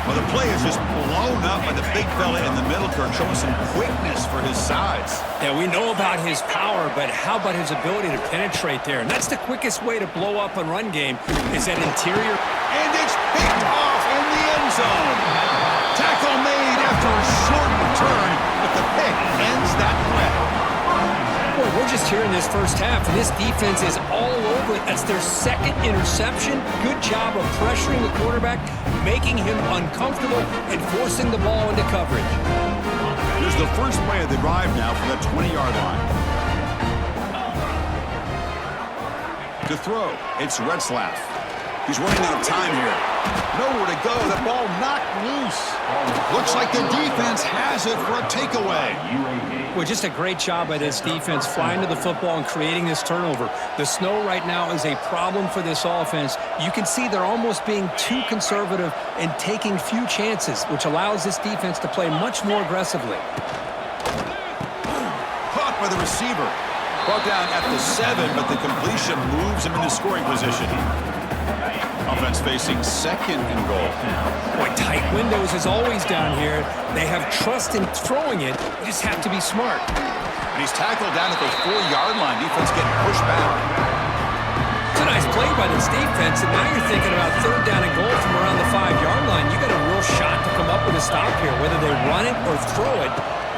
Well, the play is just blown up by the big fella in the middle, Kirk, showing some quickness for his size.
Yeah, we know about his power, but how about his ability to penetrate there? And that's the quickest way to blow up a run game is that interior.
And it's picked off in the end zone. Tackle made after a short return, but the pick ends that threat.
Boy, we're just here in this first half, and this defense is all over it. That's their 2nd interception. Good job of pressuring the quarterback, making him uncomfortable, and forcing the ball into coverage.
Here's the first play of the drive now from the 20-yard line. To throw, it's Retzlaff. He's running out of time here. Nowhere to go. The ball knocked loose. Looks like the defense has it for a takeaway.
Well, just a great job by this defense flying to the football and creating this turnover. The snow right now is a problem for this offense. You can see they're almost being too conservative and taking few chances, which allows this defense to play much more aggressively.
Caught by the receiver. Brought down at the 7, but the completion moves him into scoring position. Offense facing 2nd and goal.
Boy, tight windows is always down here. They have trust in throwing it. You just have to be smart.
And he's tackled down at the 4-yard line. Defense getting pushed back.
It's a nice play by this defense, and now you're thinking about 3rd down and goal from around the 5-yard line. You got a real shot to come up with a stop here. Whether they run it or throw it,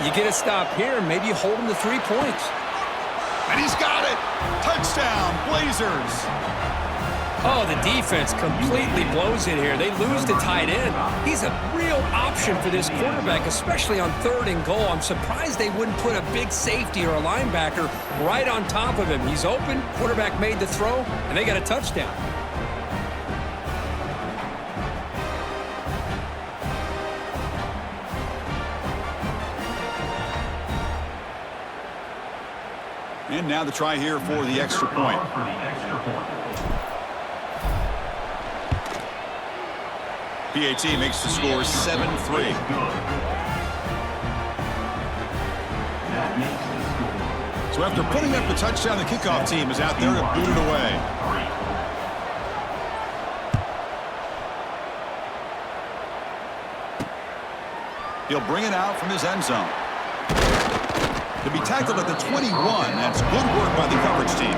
you get a stop here, and maybe you hold them to 3 points.
And he's got it. Touchdown, Blazers.
Oh, the defense completely blows it here. They lose the tight end. He's a real option for this quarterback, especially on 3rd and goal. I'm surprised they wouldn't put a big safety or a linebacker right on top of him. He's open, quarterback made the throw, and they got a touchdown.
And now the try here for the extra point. PAT makes the score 7-3. So after putting up the touchdown, the kickoff team is out there to boot it away. He'll bring it out from his end zone. To be tackled at the 21, that's good work by the coverage team.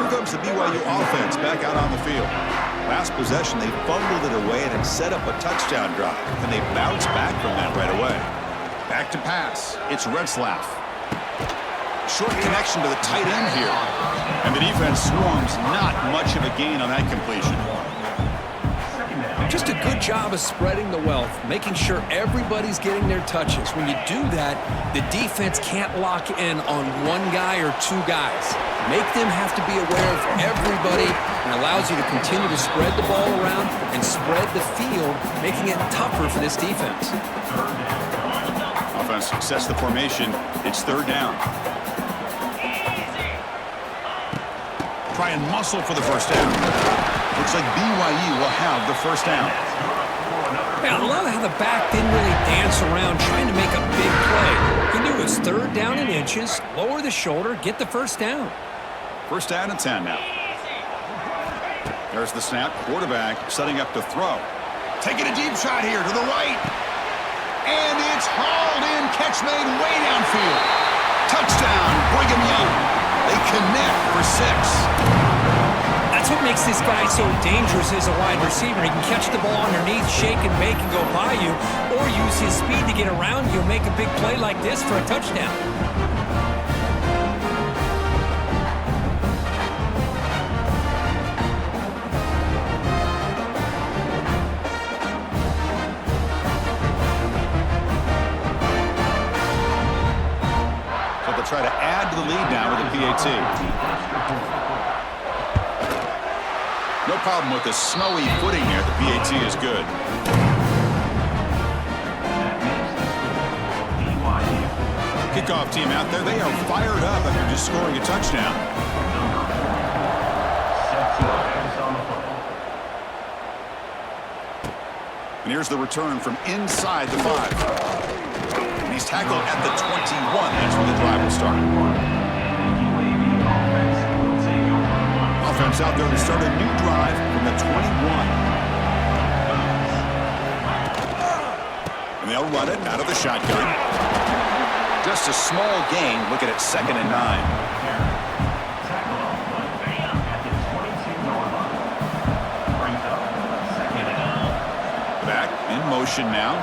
Here comes the BYU offense back out on the field. Last possession, they fumbled it away and it set up a touchdown drive. And they bounced back from that right away. Back to pass. It's Retzlaff. Short connection to the tight end here. And the defense swarms, not much of a gain on that completion.
Just a good job of spreading the wealth, making sure everybody's getting their touches. When you do that, the defense can't lock in on one guy or 2 guys. Make them have to be aware of everybody and allows you to continue to spread the ball around and spread the field, making it tougher for this defense.
Offense sets the formation. It's 3rd down. Try and muscle for the first down. Looks like BYU will have the first down.
Yeah, I love how the back didn't really dance around trying to make a big play. He knew it was 3rd down and inches, lower the shoulder, get the first down.
First down and 10 now. There's the snap. Quarterback setting up to throw. Taking a deep shot here to the right. And it's hauled in. Catch made way downfield. Touchdown, Brigham Young. They connect for 6.
That's what makes this guy so dangerous as a wide receiver. He can catch the ball underneath, shake and bake and go by you, or use his speed to get around you and make a big play like this for a touchdown.
So they'll try to add to the lead now with a PAT. No problem with the snowy footing here. The PAT is good. Kickoff team out there. They are fired up after just scoring a touchdown. And here's the return from inside the 5. And he's tackled at the 21. That's where the drive will start. Offense out there to start a new drive from the 21. And they'll run it out of the shotgun. Just a small gain. Look at it, 2nd and 9. Back in motion now.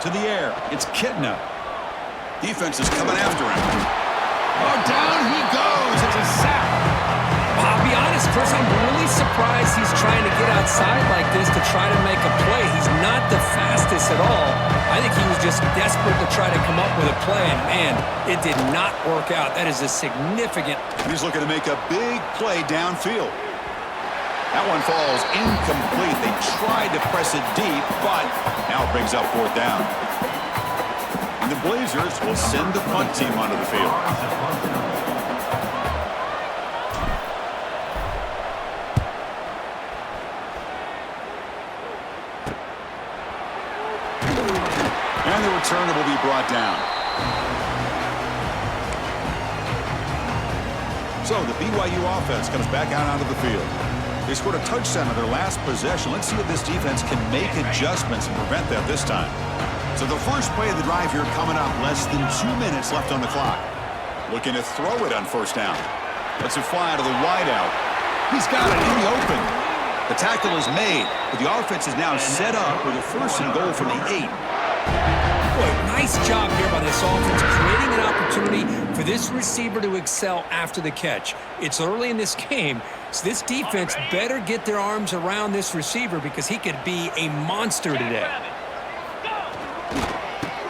To the air. It's Kitna. Defense is coming after him. Oh, down he goes. It's a sack.
I'll be honest, Chris, I'm really surprised he's trying to get outside like this to try to make a play. He's not the fastest at all. I think he was just desperate to try to come up with a play, and man, it did not work out. That is a significant...
He's looking to make a big play downfield. That one falls incomplete. They tried to press it deep, but now it brings up 4th down. And the Blazers will send the punt team onto the field. And the returner will be brought down. So the BYU offense comes back out onto the field. They scored a touchdown on their last possession. Let's see if this defense can make adjustments and prevent that this time. So the first play of the drive here coming up, less than 2 minutes left on the clock. Looking to throw it on first down. Lets it fly out of the wideout. He's got it in the open. The tackle is made, but the offense is now set up with a 1st and goal from the 8.
Boy, nice job here by this offense, creating an opportunity for this receiver to excel after the catch. It's early in this game, so this defense better get their arms around this receiver because he could be a monster today.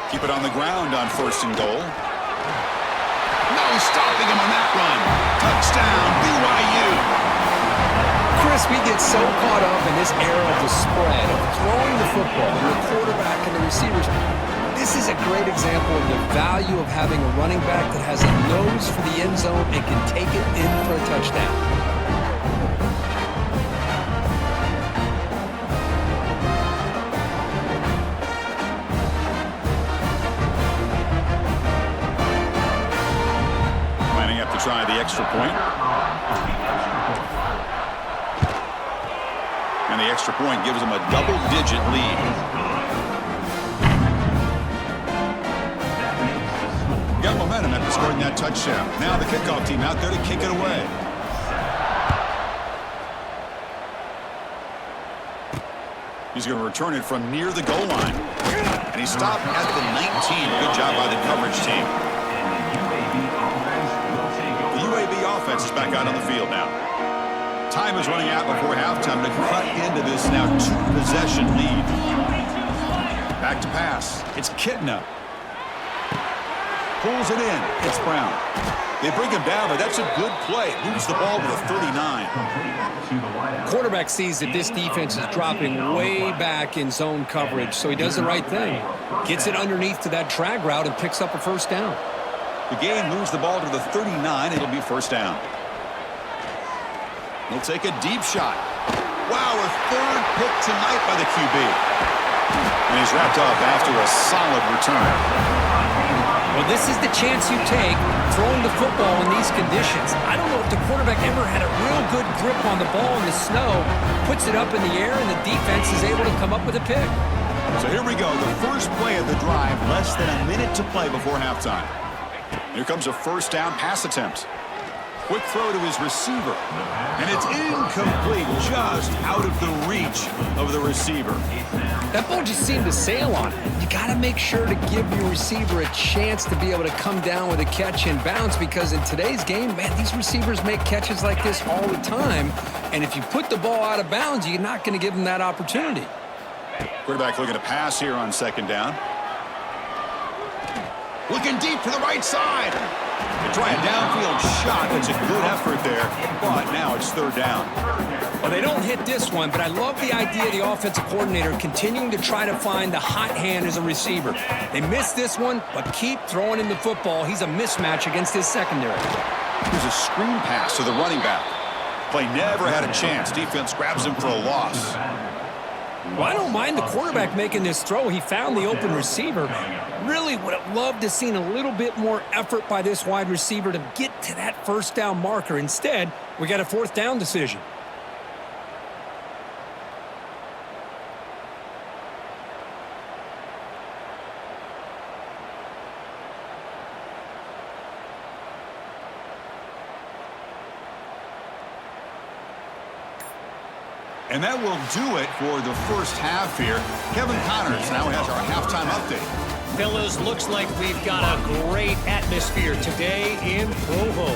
Keep it on the ground on 1st and goal. No stopping him on that run. Touchdown, BYU.
Chris, we get so caught up in this era of the spread, of throwing the football, and the quarterback and the receivers. This is a great example of the value of having a running back that has a nose for the end zone and can take it in for a touchdown.
Lining up to try the extra point. And the extra point gives them a double-digit lead. Got momentum after scoring that touchdown. Now the kickoff team out there to kick it away. He's going to return it from near the goal line. And he stopped at the 19. Good job by the coverage team. The UAB offense is back out on the field now. Time is running out before halftime to cut into this now 2-possession lead. Back to pass. It's Kitna. Pulls it in. It's Brown. They bring him down, but that's a good play. Moves the ball to the 39.
Quarterback sees that this defense is dropping way back in zone coverage, so he does the right thing. Gets it underneath to that drag route and picks up a 1st down.
The game moves the ball to the 39. It'll be 1st down. He'll take a deep shot. Wow, a 3rd pick tonight by the QB. And he's wrapped up after a solid return.
Well, this is the chance you take throwing the football in these conditions. I don't know if the quarterback ever had a real good grip on the ball in the snow, puts it up in the air, and the defense is able to come up with a pick.
So here we go, the first play of the drive, less than a minute to play before halftime. Here comes a first down pass attempt. Quick throw to his receiver, and it's incomplete, just out of the reach of the receiver.
That ball just seemed to sail on it. You got to make sure to give your receiver a chance to be able to come down with a catch and bounce, because in today's game, man, these receivers make catches like this all the time, and if you put the ball out of bounds, you're not going to give them that opportunity.
Quarterback looking to pass here on second down. Looking deep to the right side. They try a downfield shot. That's a good effort there, but now it's third down.
Well, they don't hit this one, but I love the idea of the offensive coordinator continuing to try to find the hot hand as a receiver. They missed this one, but keep throwing him the football. He's a mismatch against his secondary.
Here's a screen pass to the running back. Play never had a chance. Defense grabs him for a loss.
Well, I don't mind the quarterback making this throw. He found the open receiver. Really would have loved to seen a little bit more effort by this wide receiver to get to that first down marker. Instead, we got a fourth down decision.
And that will do it for the first half here. Kevin Connors now has our halftime update.
Fellas, looks like we've got a great atmosphere today in Provo.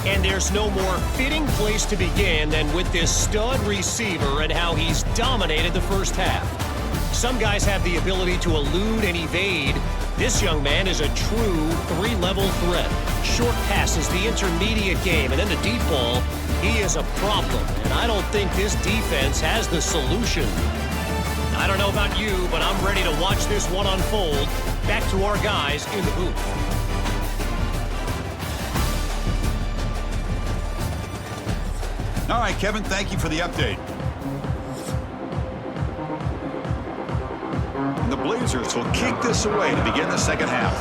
And there's no more fitting place to begin than with this stud receiver and how he's dominated the first half. Some guys have the ability to elude and evade. This young man is a true three-level threat. Short passes, the intermediate game, and then the deep ball. He is a problem, and I don't think this defense has the solution. I don't know about you, but I'm ready to watch this one unfold. Back to our guys in the booth.
All right, Kevin, thank you for the update. And the Blazers will kick this away to begin the second half.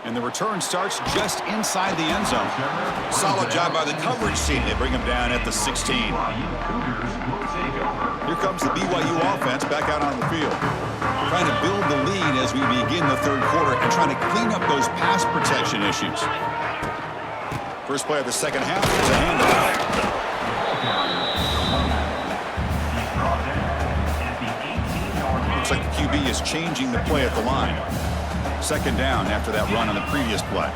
And the return starts just inside the end zone. Solid job by the coverage team. They bring him down at the 16. Here comes the BYU offense back out on the field. Trying to build the lead as we begin the third quarter and trying to clean up those pass protection issues. First play of the second half is a handoff. Looks like the QB is changing the play at the line. Second down after that run on the previous play.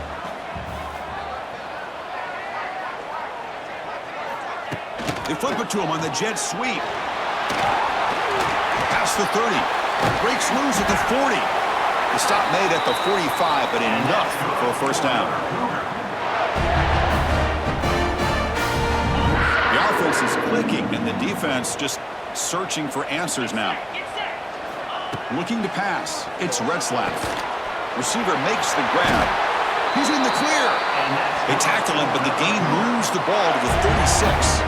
They flip it to him on the jet sweep. Past the 30. Breaks loose at the 40. The stop made at the 45, but enough for a first down. The offense is clicking, and the defense just searching for answers now. Looking to pass. It's Retzlaff. Receiver makes the grab. He's in the clear. They tackle him, but the gain moves the ball to the 36.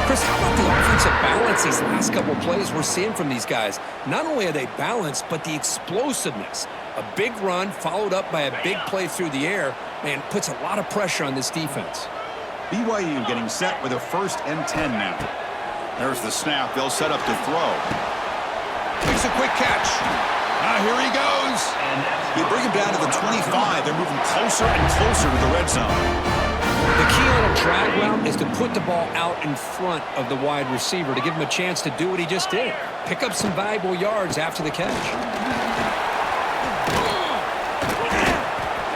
Chris, how about the offensive balance these last couple plays we're seeing from these guys? Not only are they balanced, but the explosiveness. A big run followed up by a big play through the air, man, puts a lot of pressure on this defense.
BYU getting set with a 1st and 10 now. There's the snap. They'll set up to throw. Makes a quick catch. Here he goes. You bring him down to the 25. They're moving closer and closer to the red zone.
The key on a drag route is to put the ball out in front of the wide receiver to give him a chance to do what he just did. Pick up some valuable yards after the catch.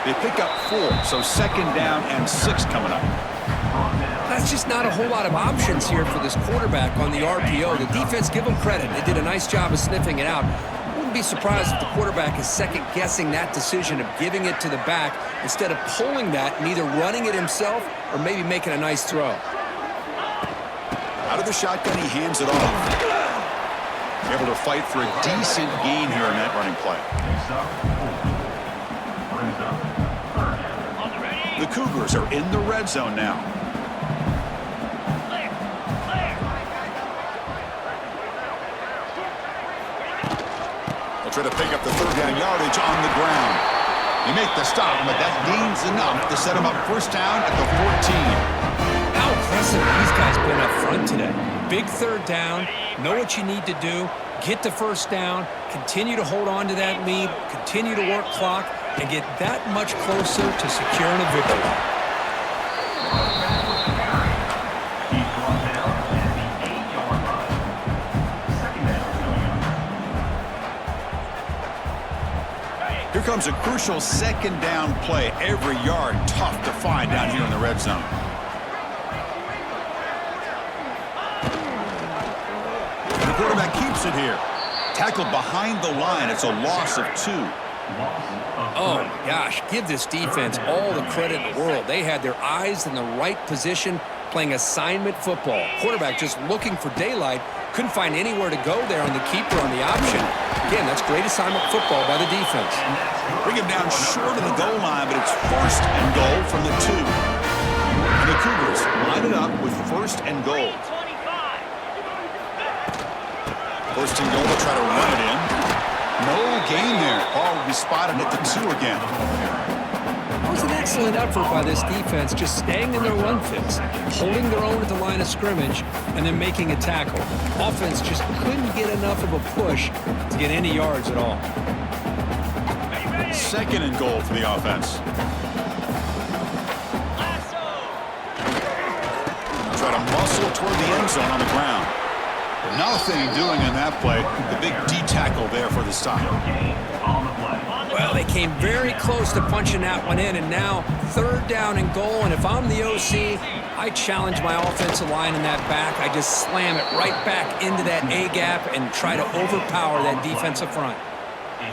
They pick up 4, so second down and 6 coming up.
That's just not a whole lot of options here for this quarterback on the RPO. The defense, give them credit. They did a nice job of sniffing it out. Wouldn't be surprised if the quarterback is second-guessing that decision of giving it to the back instead of pulling that and either running it himself or maybe making a nice throw.
Out of the shotgun, he hands it off. Able to fight for a decent gain here in that running play. The Cougars are in the red zone now. try to pick up the third down yardage on the ground. They make the stop, but that gains enough to set them up first down at the 14.
How impressive these guys been up front today. Big third down, know what you need to do, get the first down, continue to hold on to that lead, continue to work clock, and get that much closer to securing a victory.
He's brought down at the 8-yard line. Second down coming up.
Here comes a crucial second down play. Every yard tough to find down here in the red zone. The quarterback keeps it here. Tackled behind the line. It's a loss of 2.
Oh, gosh, give this defense all the credit in the world. They had their eyes in the right position, playing assignment football. Quarterback just looking for daylight, couldn't find anywhere to go there on the keeper on the option. Again, that's great assignment football by the defense.
Bring him down short of the goal line, but it's first and goal from the 2. And the Cougars line it up with first and goal. First and goal, they'll try to run it in. No gain there. Ball will be spotted at the 2 again.
It was an excellent effort by this defense, just staying in their run fits, holding their own at the line of scrimmage, and then making a tackle. Offense just couldn't get enough of a push to get any yards at all.
Second and goal for the offense. Try to muscle toward the end zone on the ground. Nothing doing in that play. The big D-tackle there for the stop.
Well, they came very close to punching that one in, and now third down and goal. And if I'm the OC, I challenge my offensive line in that back. I just slam it right back into that A-gap and try to overpower that defensive front.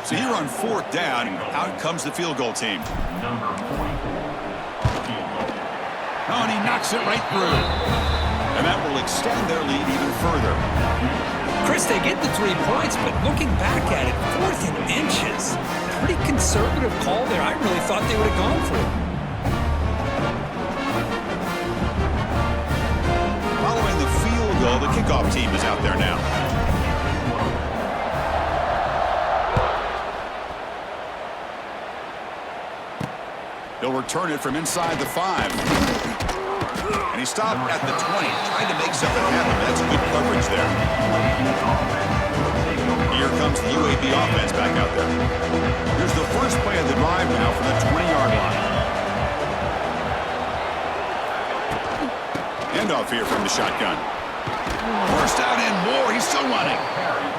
So here on fourth down, out comes the field goal team.
Number 44.
Oh, and he knocks it right through. And that will extend their lead even further.
Chris, they get the 3 points, but looking back at it, 4th and inches. Pretty conservative call there. I really thought they would have gone for it.
Following the field goal, the kickoff team is out there now. They'll return it from inside the 5. And he stopped at the 20, trying to make something happen. That's good coverage there. Here comes the UAB offense back out there. Here's the first play of the drive now from the 20-yard line. Handoff here from the shotgun. First down and more. He's still running.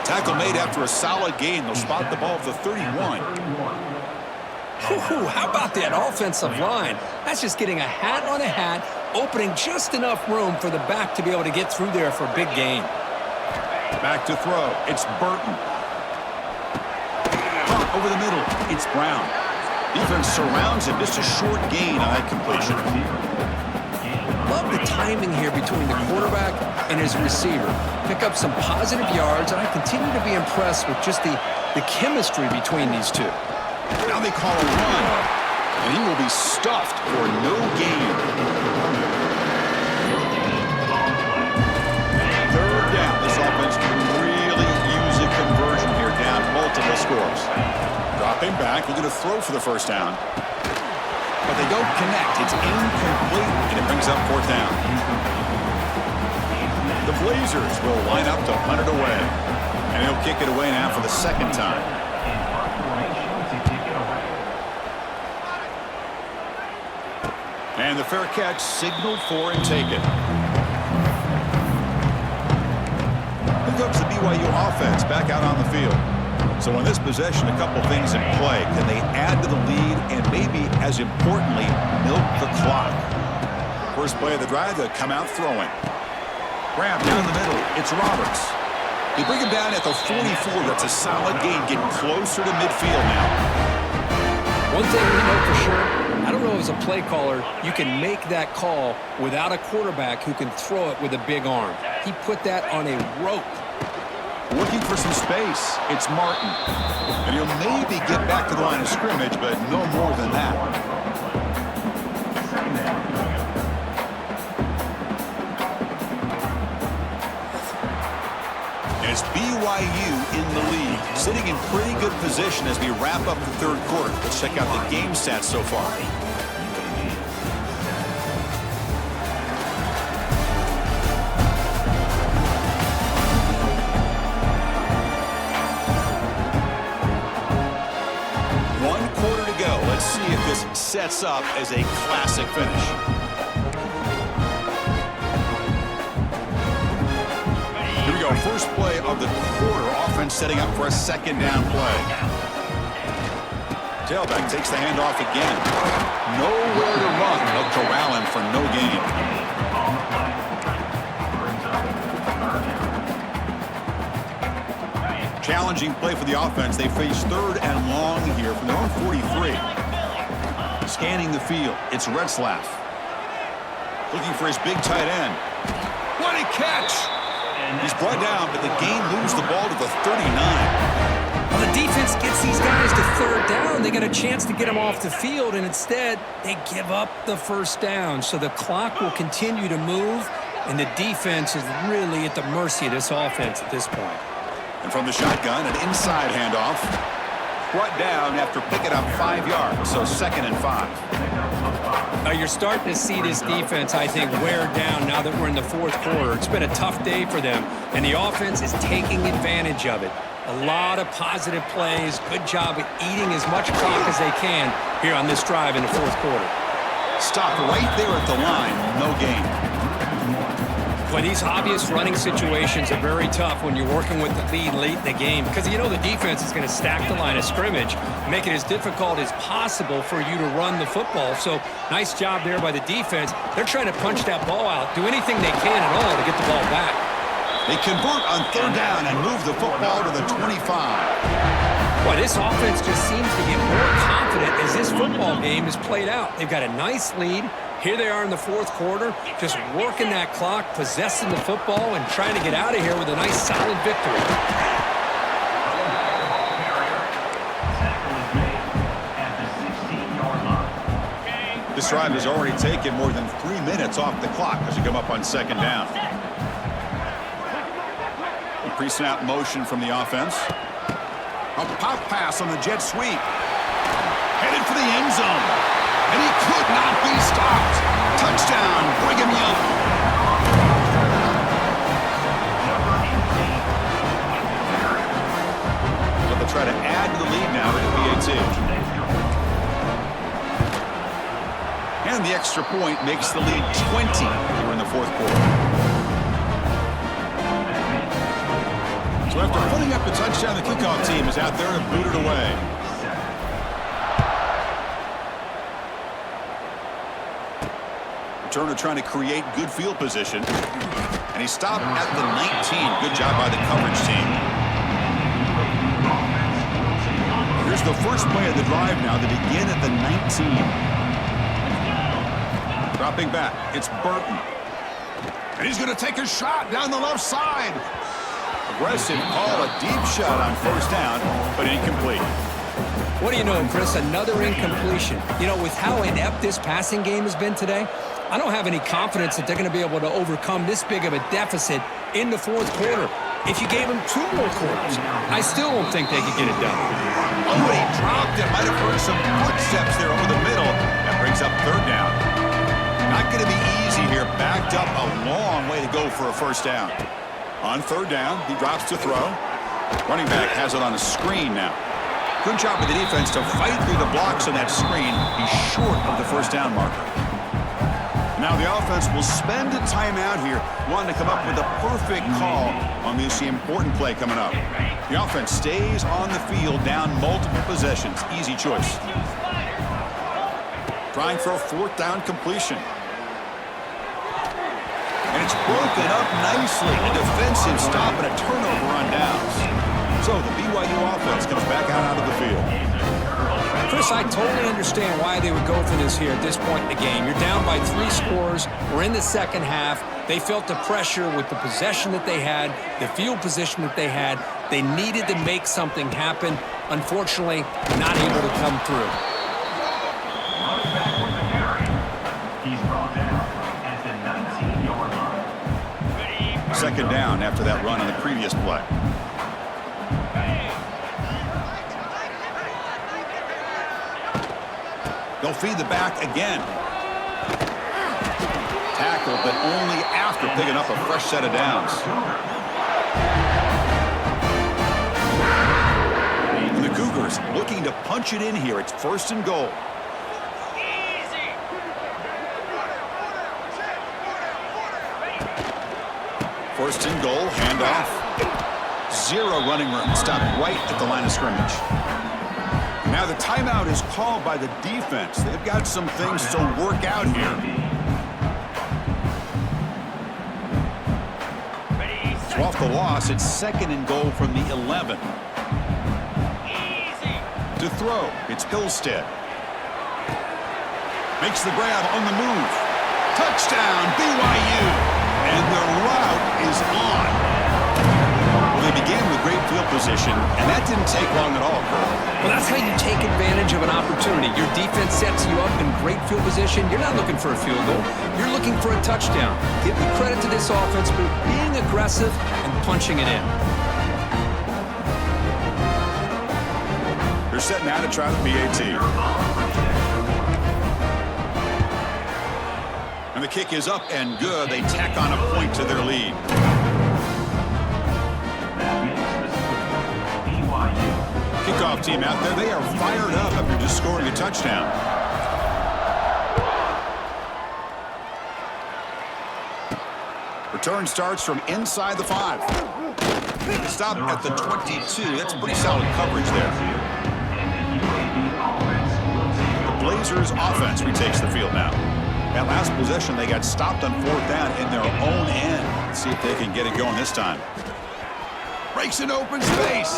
Tackle made after a solid gain. They'll spot the ball at the 31.
How about that offensive line? That's just getting a hat on a hat, opening just enough room for the back to be able to get through there for a big gain.
Back to throw. It's Burton. Pump over the middle. It's Brown. Defense surrounds him. Just a short gain on that completion.
Love the timing here between the quarterback and his receiver. Pick up some positive yards, and I continue to be impressed with just the chemistry between these two.
Now they call a run, and he will be stuffed for no gain. Third down. This offense can really use a conversion here, down multiple scores. Dropping back, looking to throw for the first down. But they don't connect. It's incomplete, and it brings up fourth down. The Blazers will line up to punt it away. And he'll kick it away now for the second time. And the fair catch signaled for and taken. Here comes the BYU offense back out on the field. So in this possession, a couple things in play. Can they add to the lead and maybe, as importantly, milk the clock? First play of the drive, they'll come out throwing. Grab down the middle. It's Roberts. They bring him down at the 44. That's a solid gain, getting closer to midfield now.
One thing we know for sure, I don't know as a play caller, you can make that call without a quarterback who can throw it with a big arm. He put that on a rope.
Looking for some space. It's Martin. And he'll maybe get back to the line of scrimmage, but no more than that. And it's BYU in the lead, sitting in pretty good position as we wrap up the third quarter. Let's check out the game stats so far. One quarter to go. Let's see if this sets up as a classic finish. Here we go. First play of the quarter. Offense setting up for a second down play. Tailback takes the handoff again. Nowhere to run. They'll corral him for no gain. Challenging play for the offense. They face third and long here from their own 43. Scanning the field. It's Retzlaff. Looking for his big tight end. What a catch! He's brought down, but the game moves the ball to the 39.
Well, the defense gets these guys to third down. They get a chance to get them off the field, and instead they give up the first down. So the clock will continue to move, and the defense is really at the mercy of this offense at this point.
And from the shotgun, an inside handoff. Brought down after picking up 5 yards, so 2nd and 5.
Now you're starting to see this defense, I think, wear down now that we're in the fourth quarter. It's been a tough day for them, and the offense is taking advantage of it. A lot of positive plays. Good job at eating as much clock as they can here on this drive in the fourth quarter.
Stopped right there at the line. No gain.
But these obvious running situations are very tough when you're working with the lead late in the game, because you know the defense is going to stack the line of scrimmage, make it as difficult as possible for you to run the football. So nice job there by the defense. They're trying to punch that ball out, do anything they can at all to get the ball back.
They convert on third down and move the football to the 25.
Boy, this offense just seems to get more confident as this football game is played out. They've got a nice lead. Here they are in the fourth quarter, just working that clock, possessing the football, and trying to get out of here with a nice, solid victory.
This drive has already taken more than 3 minutes off the clock as we come up on second down. A pre-snap motion from the offense. A pop pass on the jet sweep. Headed for the end zone. And he could not be stopped. Touchdown, Brigham Young. So they'll try to add to the lead now at the PAT. And the extra point makes the lead 20 here in the fourth quarter. So after putting up the touchdown, the kickoff team is out there to boot it away. Turner trying to create good field position. And he stopped at the 19. Good job by the coverage team. Here's the first play of the drive now. They begin at the 19. Dropping back. It's Burton. And he's going to take a shot down the left side. Aggressive call, a deep shot on first down, but incomplete.
What do you know, Chris? Another incompletion. You know, with how inept this passing game has been today, I don't have any confidence that they're going to be able to overcome this big of a deficit in the fourth quarter. If you gave them 2 more quarters, I still don't think they could get it done.
Oh, he dropped it. Might have heard some footsteps there over the middle. That brings up third down. Not going to be easy here. Backed up a long way to go for a first down. On third down, he drops to throw. Running back has it on a screen now. Good job of the defense to fight through the blocks on that screen. He's short of the first down marker. Now the offense will spend a timeout here, wanting to come up with a perfect call on this important play coming up. The offense stays on the field down multiple possessions. Easy choice. Trying for a fourth down completion. And it's broken up nicely. A defensive stop and a turnover on downs. So the BYU offense comes back out of the field.
Chris, I totally understand why they would go for this here at this point in the game. You're down by 3 scores. We're in the second half. They felt the pressure with the possession that they had, the field position that they had. They needed to make something happen. Unfortunately, not able to come through.
He's brought down at the 19-yard line.
Second down after that run on the previous play. They'll feed the back again. Tackle, but only after picking up a fresh set of downs. And the Cougars looking to punch it in here. It's 1st and goal. First and goal, handoff. 0 running room. Stopped right at the line of scrimmage. Now the timeout is called by the defense. They've got some things to work out here. So off the loss, it's 2nd and goal from the 11. To throw, it's Hillstead. Makes the grab on the move. Touchdown, BYU. And the route is on. Well, they began with great field position, and that didn't take long at all, Cole.
Well, that's how you take advantage of an opportunity. Your defense sets you up in great field position. You're not looking for a field goal. You're looking for a touchdown. Give me credit to this offense for being aggressive and punching it in.
They're setting out to try the PAT. And the kick is up and good. They tack on a point to their lead. Kickoff team out there. They are fired up after just scoring a touchdown. Return starts from inside the 5. Stop at the 22. That's pretty solid coverage there. The Blazers offense retakes the field now. That last possession, they got stopped on 4th down in their own end. Let's see if they can get it going this time. Breaks an open space.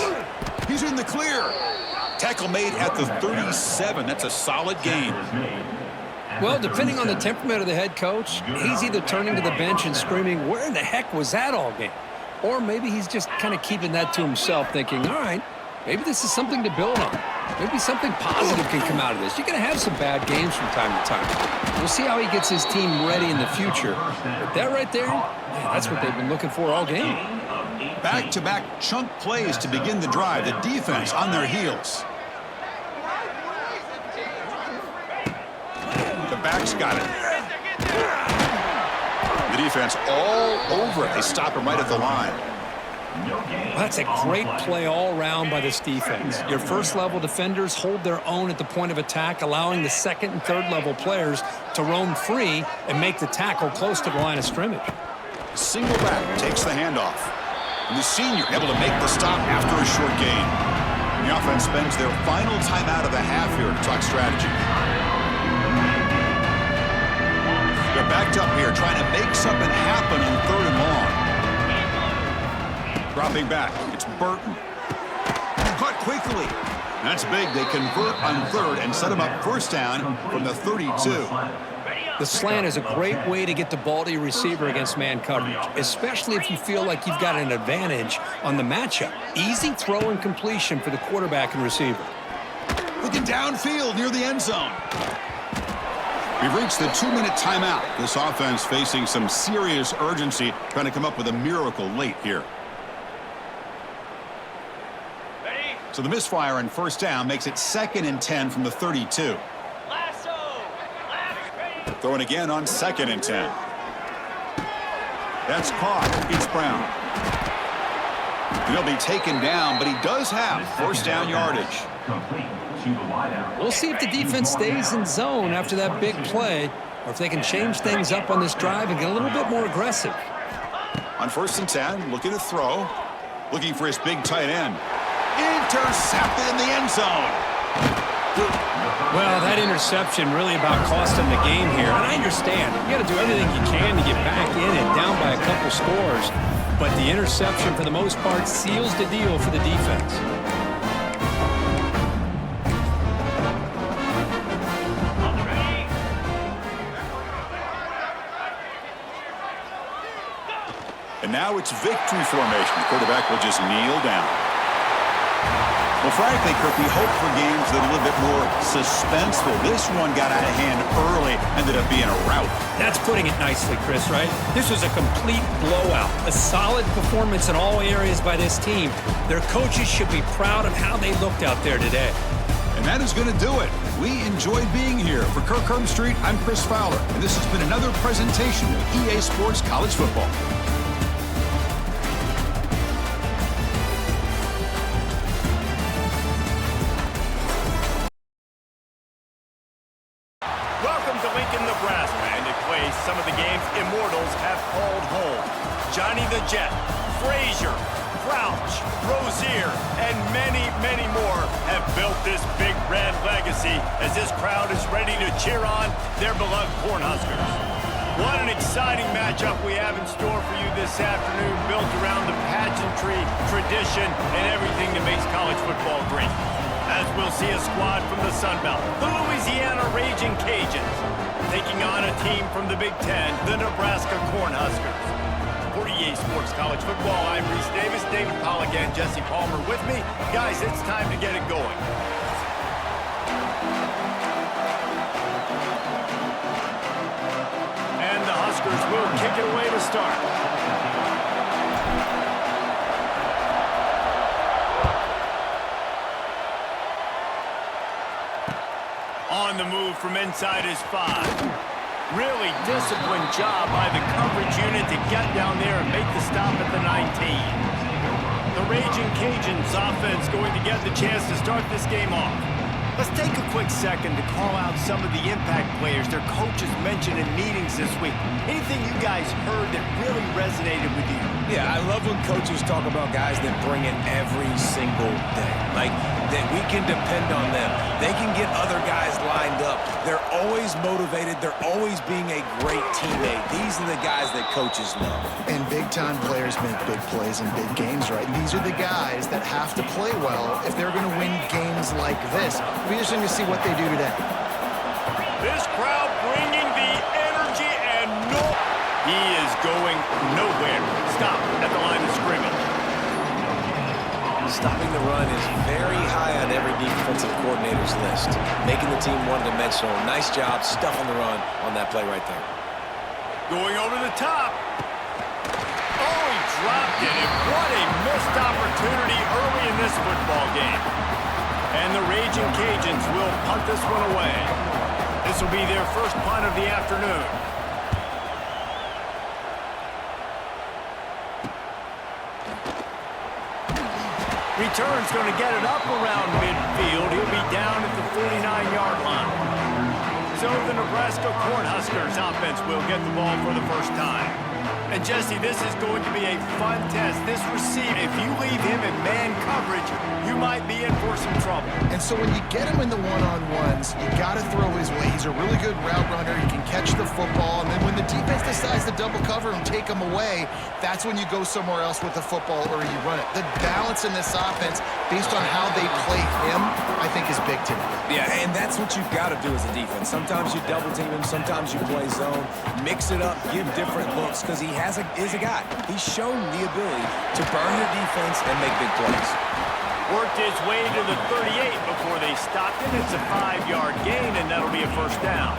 He's in the clear. Tackle made at the 37. That's a solid gain.
Well, depending on the temperament of the head coach, he's either turning to the bench and screaming, where in the heck was that all game? Or maybe he's just kind of keeping that to himself, thinking, all right, maybe this is something to build on. Maybe something positive can come out of this. You're going to have some bad games from time to time. We'll see how he gets his team ready in the future. But that right there, man, that's what they've been looking for all game.
Back-to-back chunk plays to begin the drive. The defense on their heels. The back's got it. The defense all over it. They stop him right at the line.
That's a great play all around by this defense. Your first-level defenders hold their own at the point of attack, allowing the 2nd and 3rd-level players to roam free and make the tackle close to the line of scrimmage.
Single back takes the handoff. And the senior able to make the stop after a short gain. The offense spends their final timeout of the half here to talk strategy. They're backed up here trying to make something happen on 3rd and long. Dropping back, it's Burton. Caught quickly. That's big. They convert on 3rd and set him up 1st down from the 32.
The slant is a great way to get the ball to your receiver against man coverage, especially if you feel like you've got an advantage on the matchup. Easy throw and completion for the quarterback and receiver.
Looking downfield near the end zone. We've reached the 2-minute timeout. This offense facing some serious urgency, trying to come up with a miracle late here. So the misfire on 1st down makes it 2nd and 10 from the 32. Throwing again on 2nd and 10. That's caught. It's Brown. He'll be taken down, but he does have 1st down yardage.
We'll see if the defense stays in zone after that big play, or if they can change things up on this drive and get a little bit more aggressive.
On 1st and 10, looking to throw. Looking for his big tight end. Intercepted in the end zone.
Well, that interception really about cost him the game here. And I understand. You got to do everything you can to get back in and down by a couple scores. But the interception, for the most part, seals the deal for the defense.
And now it's victory formation. The quarterback will just kneel down. Well, frankly, Kirk, we hope for games that are a little bit more suspenseful. This one got out of hand early, ended up being a rout.
That's putting it nicely, Chris, right? This was a complete blowout. A solid performance in all areas by this team. Their coaches should be proud of how they looked out there today.
And that is going to do it. We enjoyed being here. For Kirk Herbstreit, I'm Chris Fowler, and this has been another presentation of EA Sports College Football.
Welcome to Lincoln, Nebraska, and it plays some of the games immortals have called home. Johnny the Jet, Frazier, Crouch, Rozier, and many, many more have built this big red legacy as this crowd is ready to cheer on their beloved Cornhuskers. What an exciting matchup we have in store for you this afternoon, built around the pageantry, tradition, and everything that makes college football great. As we'll see a squad from the Sun Belt, the Louisiana Raging Cajuns, taking on a team from the Big Ten, the Nebraska Cornhuskers. For EA Sports College Football, I'm Reese Davis, David Pollack, and Jesse Palmer with me. Guys, it's time to get it going. And the Huskers will kick it away to start. On the move from inside his 5. Really disciplined job by the coverage unit to get down there and make the stop at the 19. The Raging Cajuns offense going to get the chance to start this game off. Let's take a quick second to call out some of the impact players their coaches mentioned in meetings this week. Anything you guys heard that really resonated with you?
Yeah, I love when coaches talk about guys that bring it every single day. Like, that we can depend on them. They can get other guys lined up. They're always motivated. They're always being a great teammate. These are the guys that coaches love.
And big-time players make big plays in big games, right? These are the guys that have to play well if they're going to win games like this. It'll be interesting to see what they do today.
This crowd bringing the energy and he is going nowhere. Stop at the line of scrimmage.
Stopping the run is very high on every defensive coordinator's list. Making the team one-dimensional. Nice job stuffing the run on that play right there.
Going over the top. Oh, he dropped it. And what a missed opportunity early in this football game. And the Raging Cajuns will punt this one away. This will be their first punt of the afternoon. Return's going to get it up around midfield. He'll be down at the 49-yard line. So the Nebraska Cornhuskers offense will get the ball for the first time. And Jesse, this is going to be a fun test. This receiver, if you leave him in man coverage, you might be in for some trouble.
And so when you get him in the one-on-ones, you got to throw his way. He's a really good route runner. He can catch the football. And then when the defense decides to double cover and take him away, that's when you go somewhere else with the football or you run it. The balance in this offense, based on how they play him, I think is big today.
Yeah, and that's what you've got to do as a defense. Sometimes you double team him, sometimes you play zone, mix it up, give different looks, because he is a guy. He's shown the ability to burn your defense and make big plays.
Worked his way to the 38 before they stopped him. It's a 5-yard gain, and that'll be a first down.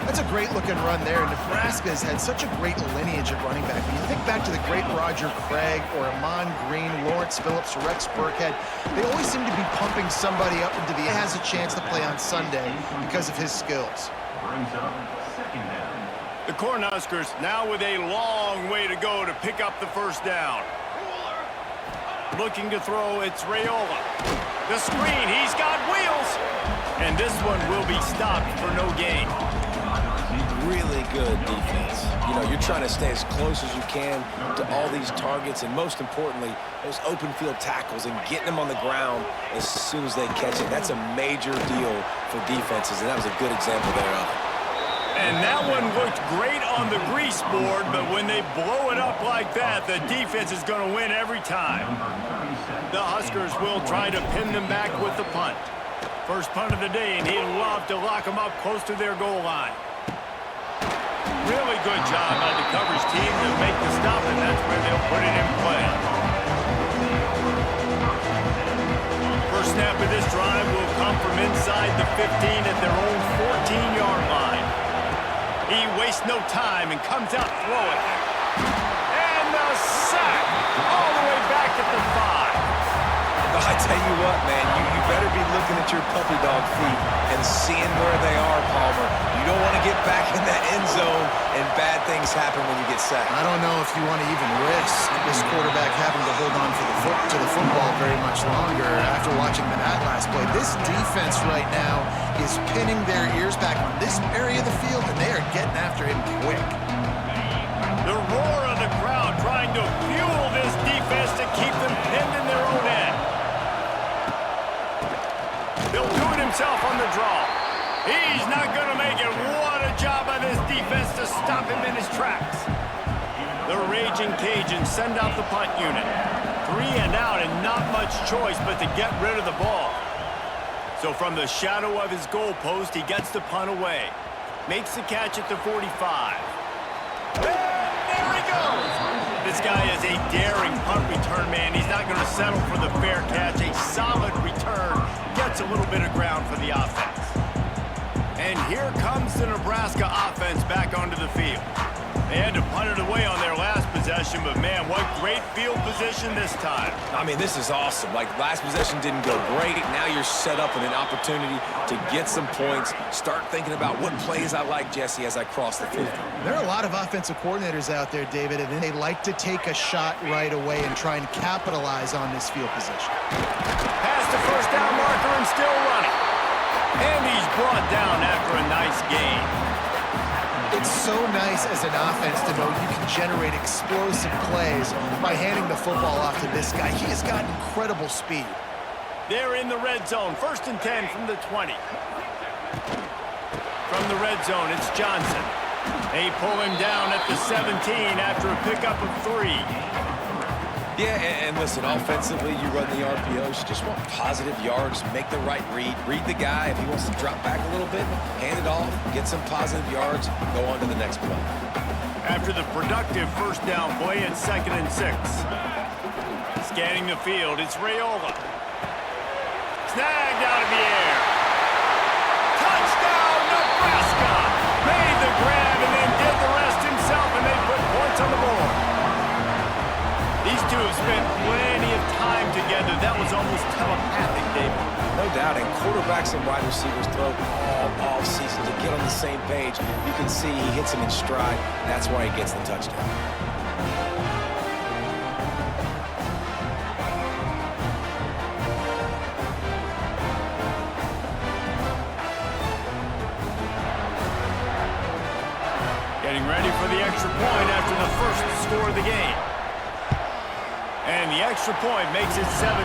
That's a great-looking run there. Nebraska has had such a great lineage of running back. When you think back to the great Roger Craig or Amon Green, Lawrence Phillips, Rex Burkhead, they always seem to be pumping somebody up into the has a chance to play on Sunday because of his skills.
Brings up second down.
The Cornhuskers now with a long way to go to pick up the first down. Looking to throw, it's Raiola. The screen, he's got wheels. And this one will be stopped for no gain.
Really good defense. You know, you're trying to stay as close as you can to all these targets, and most importantly, those open field tackles and getting them on the ground as soon as they catch it. That's a major deal for defenses, and that was a good example there of it.
And that one looked great on the grease board, but when they blow it up like that, the defense is going to win every time. The Huskers will try to pin them back with the punt. First punt of the day, and he'd love to lock them up close to their goal line. Really good job by the coverage team to make the stop, and that's where they'll put it in play. First snap of this drive will come from inside the 15 at their own 14-yard line. He wastes no time and comes out throwing. And the sack all the way back at the 5.
The I tell you what, man, you better be looking at your puppy dog feet and seeing where they are, Palmer. You don't want to get back in that end zone and bad things happen when you get sacked.
I don't know if you want to even risk this quarterback having to hold on to the football very much longer after watching that last play. This defense right now is pinning their ears back on this area of the field, and they are getting after him quick.
The roar of the crowd trying to fuel this defense to keep them pinned in their own end. He'll do it himself on the draw. He's not going to make it. What a job by this defense to stop him in his tracks. The Raging Cajuns send out the punt unit. 3 and out and not much choice but to get rid of the ball. So from the shadow of his goal post, he gets the punt away. Makes the catch at the 45. There he goes. This guy is a daring punt return man. He's not going to settle for the fair catch. A solid return. Gets a little bit of ground for the offense. And here comes the Nebraska offense back onto the field. They had to punt it away on their last possession, but man, what great field position this time.
I mean, this is awesome. Like, last possession didn't go great. Now you're set up with an opportunity to get some points. Start thinking about what plays I like, Jesse, as I cross the field.
There are a lot of offensive coordinators out there, David, and they like to take a shot right away and try and capitalize on this field position.
Past the first down marker and still running. And he's brought down after a nice gain.
It's so nice as an offense to know you can generate explosive plays by handing the football off to this guy. He has got incredible speed.
They're in the red zone. 1st and 10 from the 20. From the red zone, it's Johnson. They pull him down at the 17 after a pickup of 3.
Yeah, and listen, offensively, you run the RPOs. You just want positive yards, make the right read. Read the guy. If he wants to drop back a little bit, hand it off, get some positive yards, go on to the next play.
After the productive first down play, it's 2nd and 6. Scanning the field, it's Raiola. Snagged out of the air. Touchdown, Nebraska! Made the grab and then did the rest himself, and they put points on the board. These two have spent plenty of time together. That was almost telepathic, David.
No doubt, and quarterbacks and wide receivers throw all off-season to get on the same page. You can see he hits him in stride. That's why he gets the touchdown.
Getting ready for the extra point after the first score of the game. And the extra point makes it 7-0.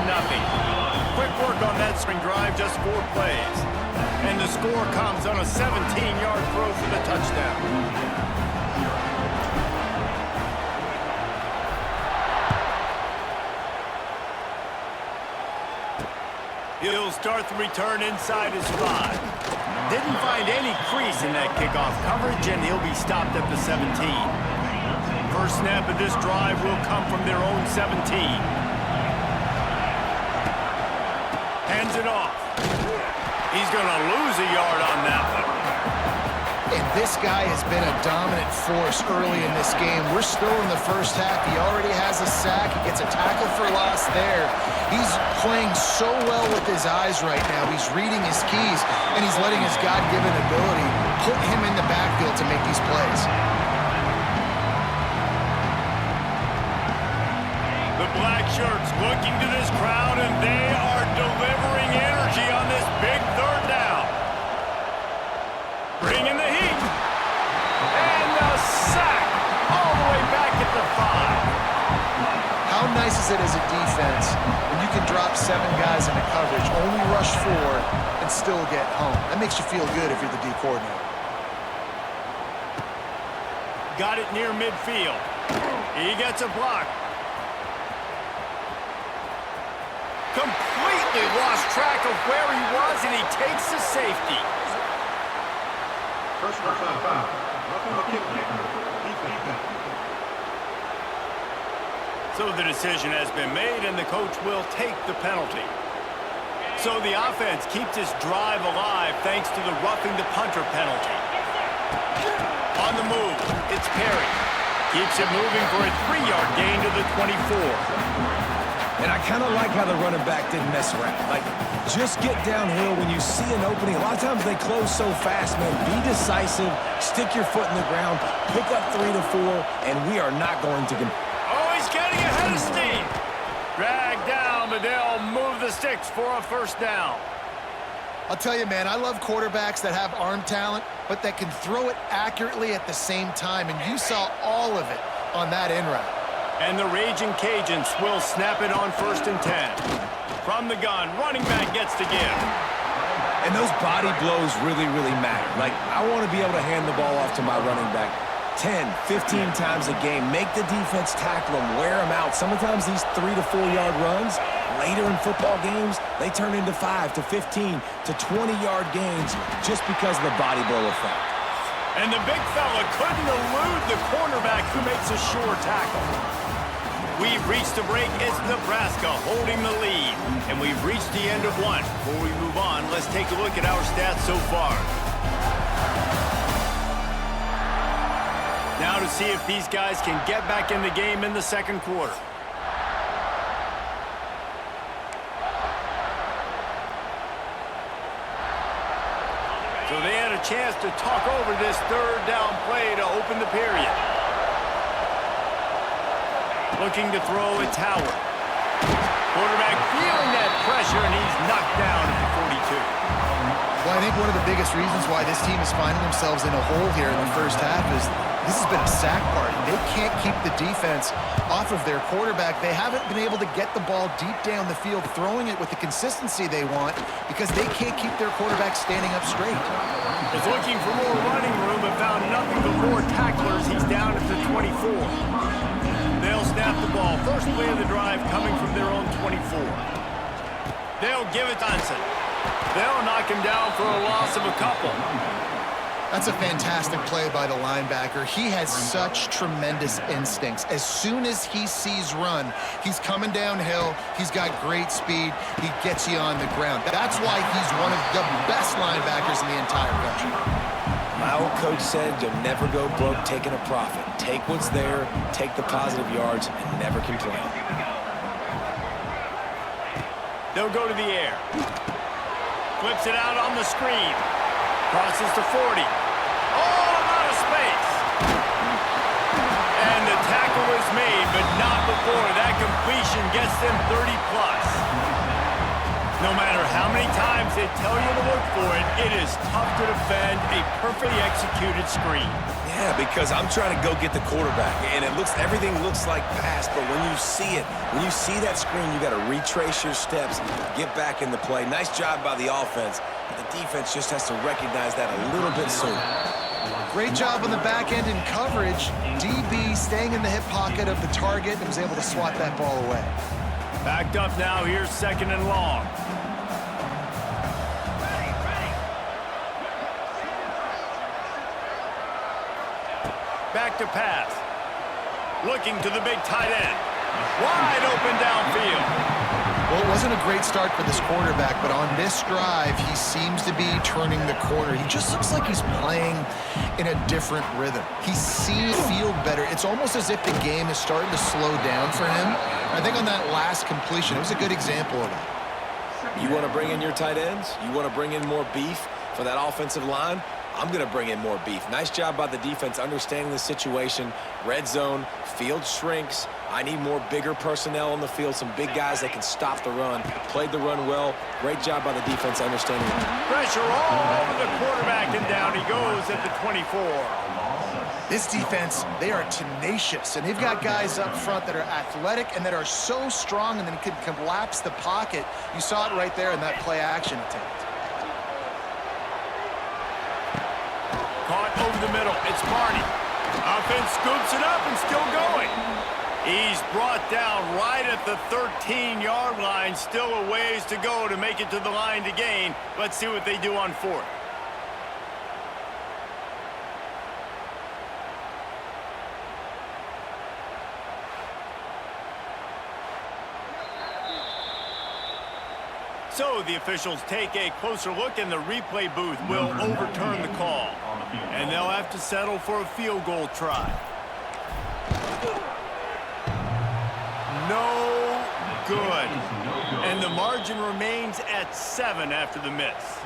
Quick work on that spring drive, just 4 plays. And the score comes on a 17-yard throw for the touchdown. He'll start the return inside his 5. Didn't find any crease in that kickoff coverage, and he'll be stopped at the 17. First snap of this drive will come from their own 17. Hands it off. He's going to lose a yard on that one.
And this guy has been a dominant force early in this game. We're still in the first half. He already has a sack. He gets a tackle for loss there. He's playing so well with his eyes right now. He's reading his keys, and he's letting his God-given ability put him in the backfield to make these plays.
The black shirts looking to this crowd, and they are delivering energy on this big 3rd down. Bringing the heat. And a sack all the way back at the 5.
How nice is it as a defense when you can drop 7 guys into coverage, only rush 4, and still get home? That makes you feel good if you're the D coordinator.
Got it near midfield. He gets a block. Completely lost track of where he was, and he takes the safety.
Personal foul. Roughing the kick. Defense.
So the decision has been made, and the coach will take the penalty. So the offense keeps this drive alive thanks to the roughing the punter penalty. On the move, it's Perry. Keeps it moving for a 3-yard gain to the 24.
And I kind of like how the running back didn't mess around. Like, just get downhill when you see an opening. A lot of times they close so fast, man. Be decisive, stick your foot in the ground, pick up 3 to 4, and we are not going to...
Oh, he's getting ahead of steam. Dragged down, but they'll move the sticks for a first down.
I'll tell you, man, I love quarterbacks that have arm talent, but that can throw it accurately at the same time, and you saw all of it on that in route.
And the Raging Cajuns will snap it on 1st and 10. From the gun, running back gets to give.
And those body blows really, really matter. Like, I want to be able to hand the ball off to my running back 10, 15 times a game. Make the defense tackle them, wear them out. Sometimes these 3 to 4 yard runs, later in football games, they turn into 5 to 15 to 20 yard gains just because of the body blow effect.
And the big fella couldn't elude the cornerback who makes a sure tackle. We've reached the break. It's Nebraska holding the lead. And we've reached the end of one. Before we move on, let's take a look at our stats so far. Now to see if these guys can get back in the game in the second quarter. So they had a chance to talk over this third down play to open the period. Looking to throw at Howard. Quarterback feeling that pressure, and he's knocked down at the 42.
Well, I think one of the biggest reasons why this team is finding themselves in a hole here in the first half is this has been a sack party. They can't keep the defense off of their quarterback. They haven't been able to get the ball deep down the field, throwing it with the consistency they want because they can't keep their quarterback standing up straight.
Is looking for more running room, but found nothing but more tacklers. He's down at the 24. They'll snap the ball. First play of the drive coming from their own 24. They'll give it to Johnson. They'll knock him down for a loss of a couple.
That's a fantastic play by the linebacker. He has such tremendous instincts. As soon as he sees run, he's coming downhill. He's got great speed. He gets you on the ground. That's why he's one of the best linebackers in the entire country.
My old coach said you'll never go broke taking a profit. Take what's there, take the positive yards, and never complain.
They'll go to the air. Flips it out on the screen. Crosses to 40. Oh, out of space. And the tackle is made, but not before that completion gets them 30-plus. No matter how many times they tell you to look for it, it is tough to defend a perfectly executed screen.
Yeah, because I'm trying to go get the quarterback, and everything looks like pass, but when you see it, when you see that screen, you got to retrace your steps, get back in the play. Nice job by the offense. The defense just has to recognize that a little bit sooner.
Great job on the back end in coverage. DB staying in the hip pocket of the target and was able to swat that ball away.
Backed up now. Here's 2nd and long. Back to pass. Looking to the big tight end. Wide open downfield.
Well, it wasn't a great start for this quarterback, but on this drive, he seems to be turning the corner. He just looks like he's playing in a different rhythm. He seems to feel better. It's almost as if the game is starting to slow down for him. I think on that last completion, it was a good example of that.
You want to bring in your tight ends? You want to bring in more beef for that offensive line? I'm going to bring in more beef. Nice job by the defense understanding the situation. Red zone, field shrinks. I need more bigger personnel on the field, some big guys that can stop the run. Played the run well. Great job by the defense understanding it.
Pressure all over the quarterback, and down he goes at the 24.
This defense, they are tenacious, and they've got guys up front that are athletic and that are so strong and then can collapse the pocket. You saw it right there in that play-action attempt.
Caught over the middle. It's Marty. Offense scoops it up and still going. He's brought down right at the 13-yard line. Still a ways to go to make it to the line to gain. Let's see what they do on 4th. So the officials take a closer look, and the replay booth will overturn the call. And they'll have to settle for a field goal try. No good. And the margin remains at 7 after the miss.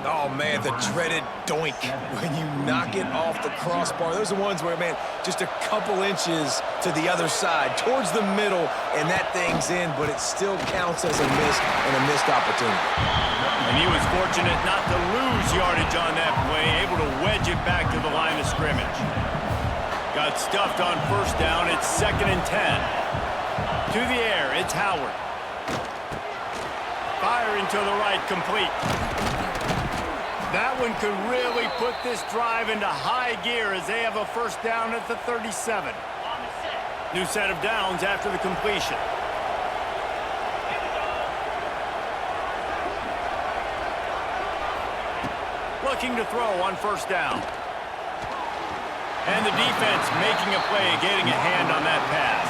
Oh, man, the dreaded doink when you knock it off the crossbar. Those are ones where, man, just a couple inches to the other side, towards the middle, and that thing's in, but it still counts as a miss and a missed opportunity.
And he was fortunate not to lose yardage on that play, able to wedge it back to the line of scrimmage. Got stuffed on first down. It's 2nd and 10. To the air, it's Howard. Firing to the right, complete. That one could really put this drive into high gear as they have a first down at the 37. New set of downs after the completion. Looking to throw on first down. And the defense making a play, getting a hand on that pass.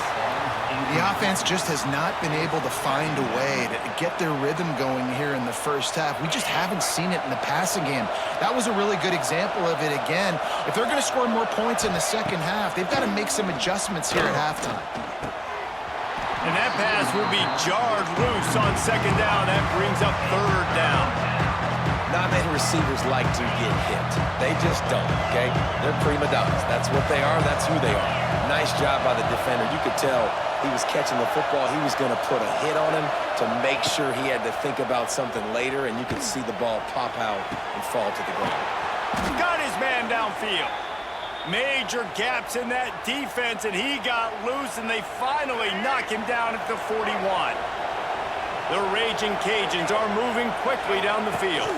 The offense just has not been able to find a way to get their rhythm going here in the first half. We just haven't seen it in the passing game. That was a really good example of it again. If they're going to score more points in the second half, they've got to make some adjustments here at halftime.
And that pass will be jarred loose on second down. That brings up third down.
Not many receivers like to get hit. They just don't, okay? They're prima donnas. That's what they are. That's who they are. Nice job by the defender. You could tell he was catching the football. He was going to put a hit on him to make sure he had to think about something later, and you could see the ball pop out and fall to the ground.
Got his man downfield. Major gaps in that defense, and he got loose, and they finally knock him down at the 41. The Raging Cajuns are moving quickly down the field.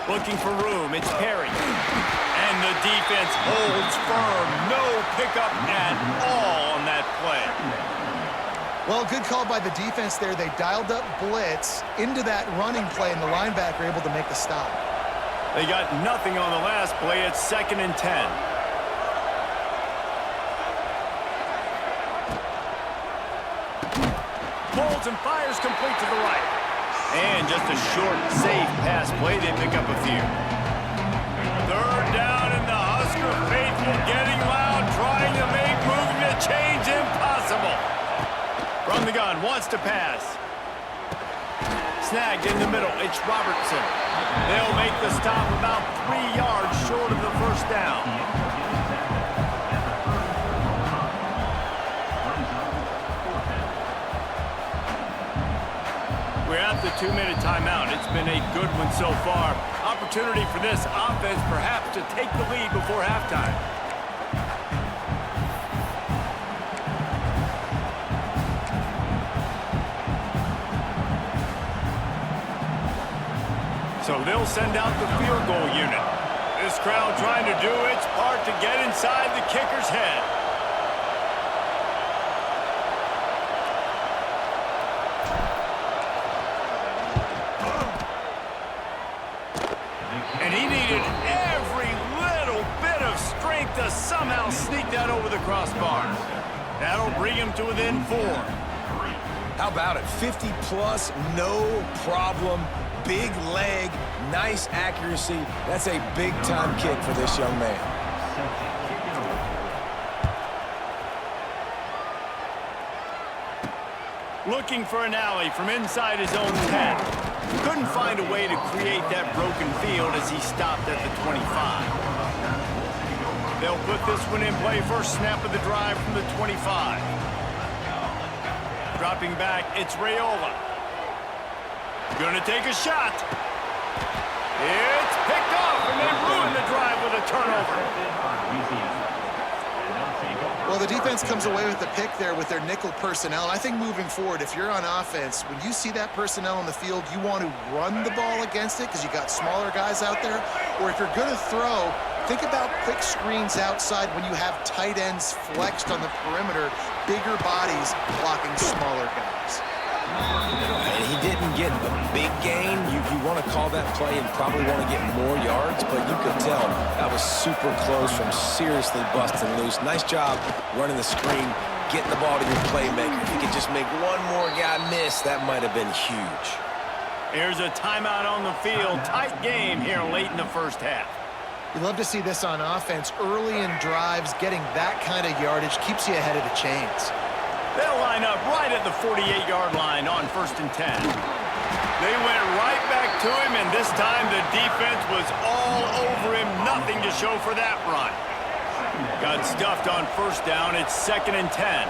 Looking for room, it's Perry. And the defense holds firm. No pickup at all on that play.
Well, good call by the defense there. They dialed up blitz into that running play, and the linebacker able to make the stop.
They got nothing on the last play. It's 2nd and 10. Pulls and fires complete to the right. And just a short, safe pass play. They pick up a few. Third down, and the Husker faithful getting loud, trying to make moving the chains impossible. From the gun, wants to pass. Snagged in the middle, it's Robertson. They'll make the stop about 3 yards short of the first down. We're at the 2-minute timeout. It's been a good one so far. Opportunity for this offense perhaps to take the lead before halftime. So they'll send out the field goal unit. This crowd trying to do its part to get inside the kicker's head. And he needed every little bit of strength to somehow sneak that over the crossbar. That'll bring him to within 4.
How about it? 50-plus, no problem. Big leg, nice accuracy. That's a big-time kick for this young man.
Looking for an alley from inside his own 10. Couldn't find a way to create that broken field as he stopped at the 25. They'll put this one in play. First snap of the drive from the 25. Dropping back, it's Raiola. Gonna take a shot. It's picked off, and they ruin the drive with a turnover.
Well, the defense comes away with the pick there with their nickel personnel. I think moving forward, if you're on offense, when you see that personnel on the field, you want to run the ball against it because you got smaller guys out there. Or if you're going to throw, think about quick screens outside when you have tight ends flexed on the perimeter, bigger bodies blocking smaller guys.
And he didn't get a big gain. You want to call that play and probably want to get more yards, but you could tell that was super close from seriously busting loose. Nice job running the screen, getting the ball to your playmaker. If you could just make one more guy miss, that might have been huge.
Here's a timeout on the field. Tight game here late in the first half.
You love to see this on offense. Early in drives, getting that kind of yardage keeps you ahead of the chains.
They'll line up right at the 48-yard line on 1st and 10. They went right back to him, and this time the defense was all over him. Nothing to show for that run. Got stuffed on 1st down. It's 2nd and 10.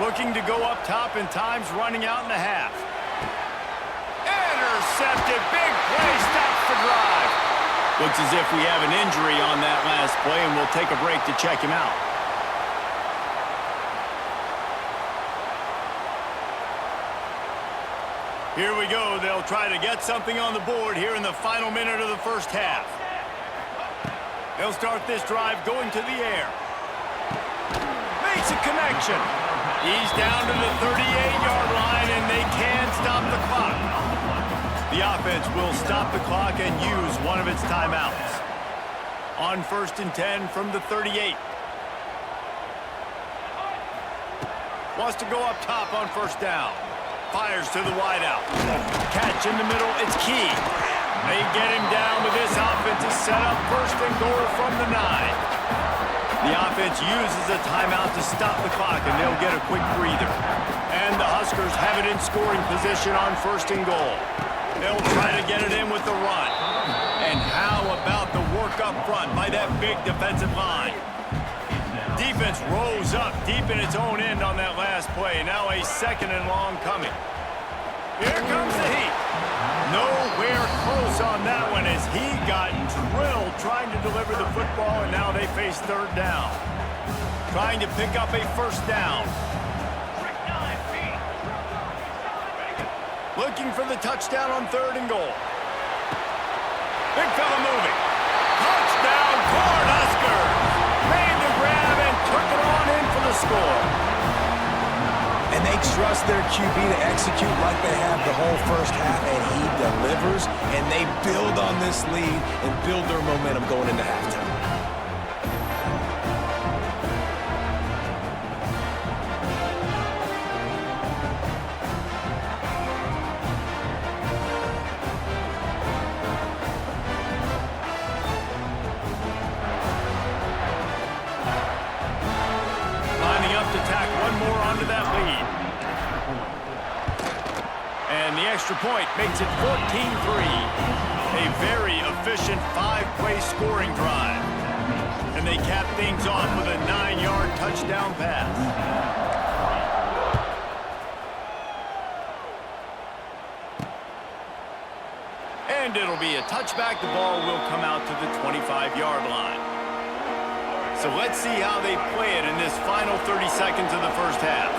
Looking to go up top, and time's running out in the half. Intercepted. Big play. Stops the drive. Looks as if we have an injury on that last play, and we'll take a break to check him out. Here we go. They'll try to get something on the board here in the final minute of the first half. They'll start this drive going to the air. Makes a connection. He's down to the 38-yard line, and they can stop the clock. The offense will stop the clock and use one of its timeouts. On 1st and 10 from the 38. Wants to go up top on 1st down. Fires to the wideout. Catch in the middle. It's key. They get him down with this offense is set up 1st and goal from the 9. The offense uses a timeout to stop the clock, and they'll get a quick breather. And the Huskers have it in scoring position on 1st and goal. They'll try to get it in with the run. And how about the work up front by that big defensive line? Defense rose up deep in its own end on that last play. Now a 2nd and long coming. Here comes the heat. Nowhere close on that one as he got drilled trying to deliver the football, and now they face 3rd down. Trying to pick up a 1st down. Looking for the touchdown on 3rd and goal. Big fella moving. Touchdown, Cornhuskers! Made the grab and took it on in for the score.
And they trust their QB to execute like they have the whole first half, and he delivers, and they build on this lead and build their momentum going into halftime.
Lining up to tack one more onto that lead. And the extra point makes it 14-3. A very efficient 5-play scoring drive. And they cap things off with a 9-yard touchdown pass. And it'll be a touchback. The ball will come out to the 25-yard line. So let's see how they play it in this final 30 seconds of the first half.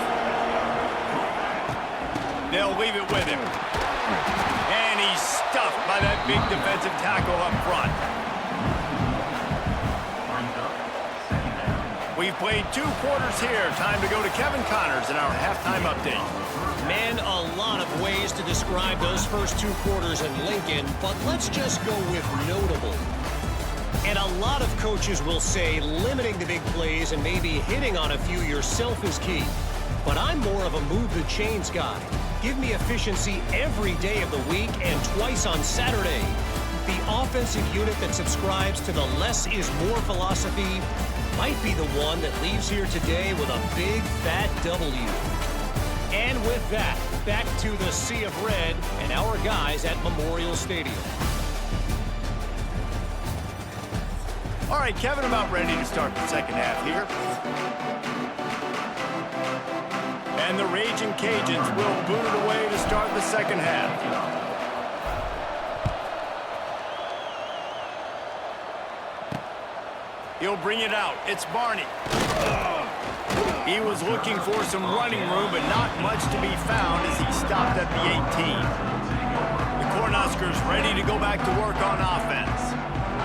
They'll leave it with him. And he's stuffed by that big defensive tackle up front. We've played 2 quarters here. Time to go to Kevin Connors in our halftime update.
Man, a lot of ways to describe those first 2 quarters in Lincoln, but let's just go with notable. And a lot of coaches will say limiting the big plays and maybe hitting on a few yourself is key. But I'm more of a move the chains guy. Give me efficiency every day of the week and twice on Saturday. The offensive unit that subscribes to the less is more philosophy might be the one that leaves here today with a big fat W. And with that, back to the Sea of Red and our guys at Memorial Stadium.
All right, Kevin, about ready to start the second half here. And the Raging Cajuns will boot it away to start the second half. He'll bring it out. It's Barney. He was looking for some running room, but not much to be found as he stopped at the 18. The Cornhuskers ready to go back to work on offense.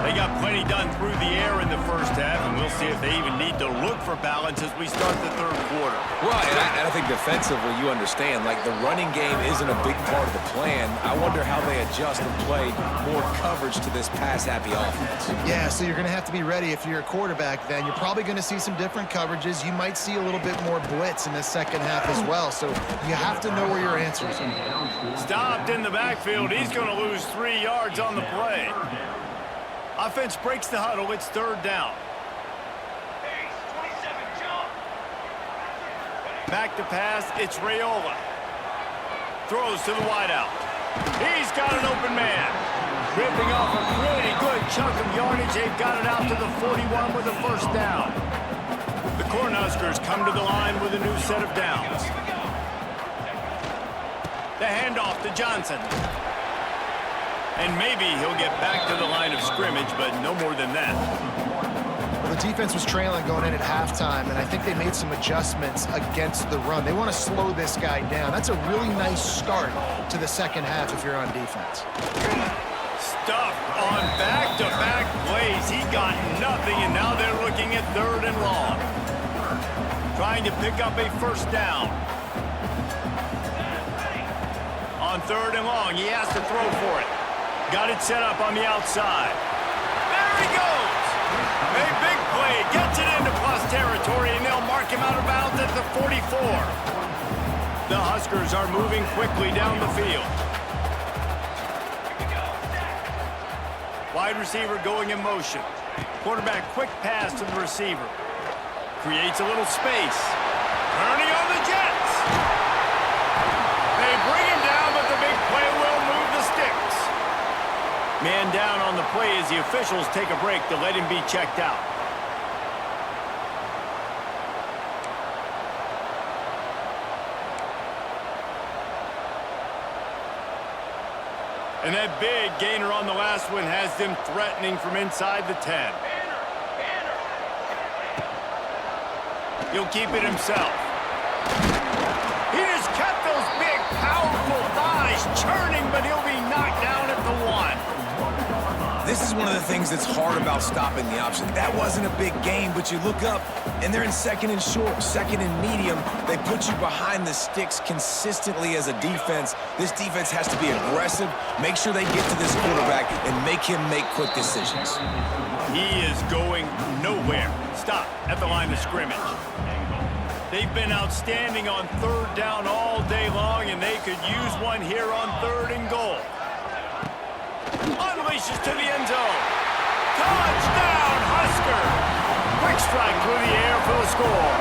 They got plenty done through the air in the first half, and we'll see if they even need to look for balance as we start the third quarter.
Well, and I think defensively, you understand, like the running game isn't a big part of the plan. I wonder how they adjust and play more coverage to this pass-happy offense.
Yeah, so you're going to have to be ready if you're a quarterback then. You're probably going to see some different coverages. You might see a little bit more blitz in the second half as well, so you have to know where your answers are.
Stopped in the backfield. He's going to lose 3 yards on the play. Offense breaks the huddle. It's third down. Back to pass, it's Raiola. Throws to the wideout. He's got an open man. Ripping off a pretty good chunk of yardage. They've got it out to the 41 with a first down. The Cornhuskers come to the line with a new set of downs. The handoff to Johnson. And maybe he'll get back to the line of scrimmage, but no more than that.
Well, the defense was trailing going in at halftime, and I think they made some adjustments against the run. They want to slow this guy down. That's a really nice start to the second half if you're on defense.
Stuffed on back-to-back plays. He got nothing, and now they're looking at 3rd and long. Trying to pick up a first down. On 3rd and long, he has to throw for it. Got it set up on the outside. There he goes! A big play, gets it into plus territory, and they'll mark him out of bounds at the 44. The Huskers are moving quickly down the field. Wide receiver going in motion. Quarterback quick pass to the receiver. Creates a little space. Turning on the Jets. They bring him down, but the big play will move the sticks. Man down on the play as the officials take a break to let him be checked out. And that big gainer on the last one has them threatening from inside the 10. He'll keep it himself. He just kept those big, powerful thighs churning, but he'll be knocked down at the 1.
This is one of the things that's hard about stopping the option. That wasn't a big gain, but you look up, and they're in 2nd and short, 2nd and medium. They put you behind the sticks consistently as a defense. This defense has to be aggressive, make sure they get to this quarterback, and make him make quick decisions.
He is going nowhere. Stop at the line of scrimmage. They've been outstanding on 3rd down all day long, and they could use one here on 3rd and goal. Unleashes to the end zone. Touchdown, Husker! Quick strike through the air for the score.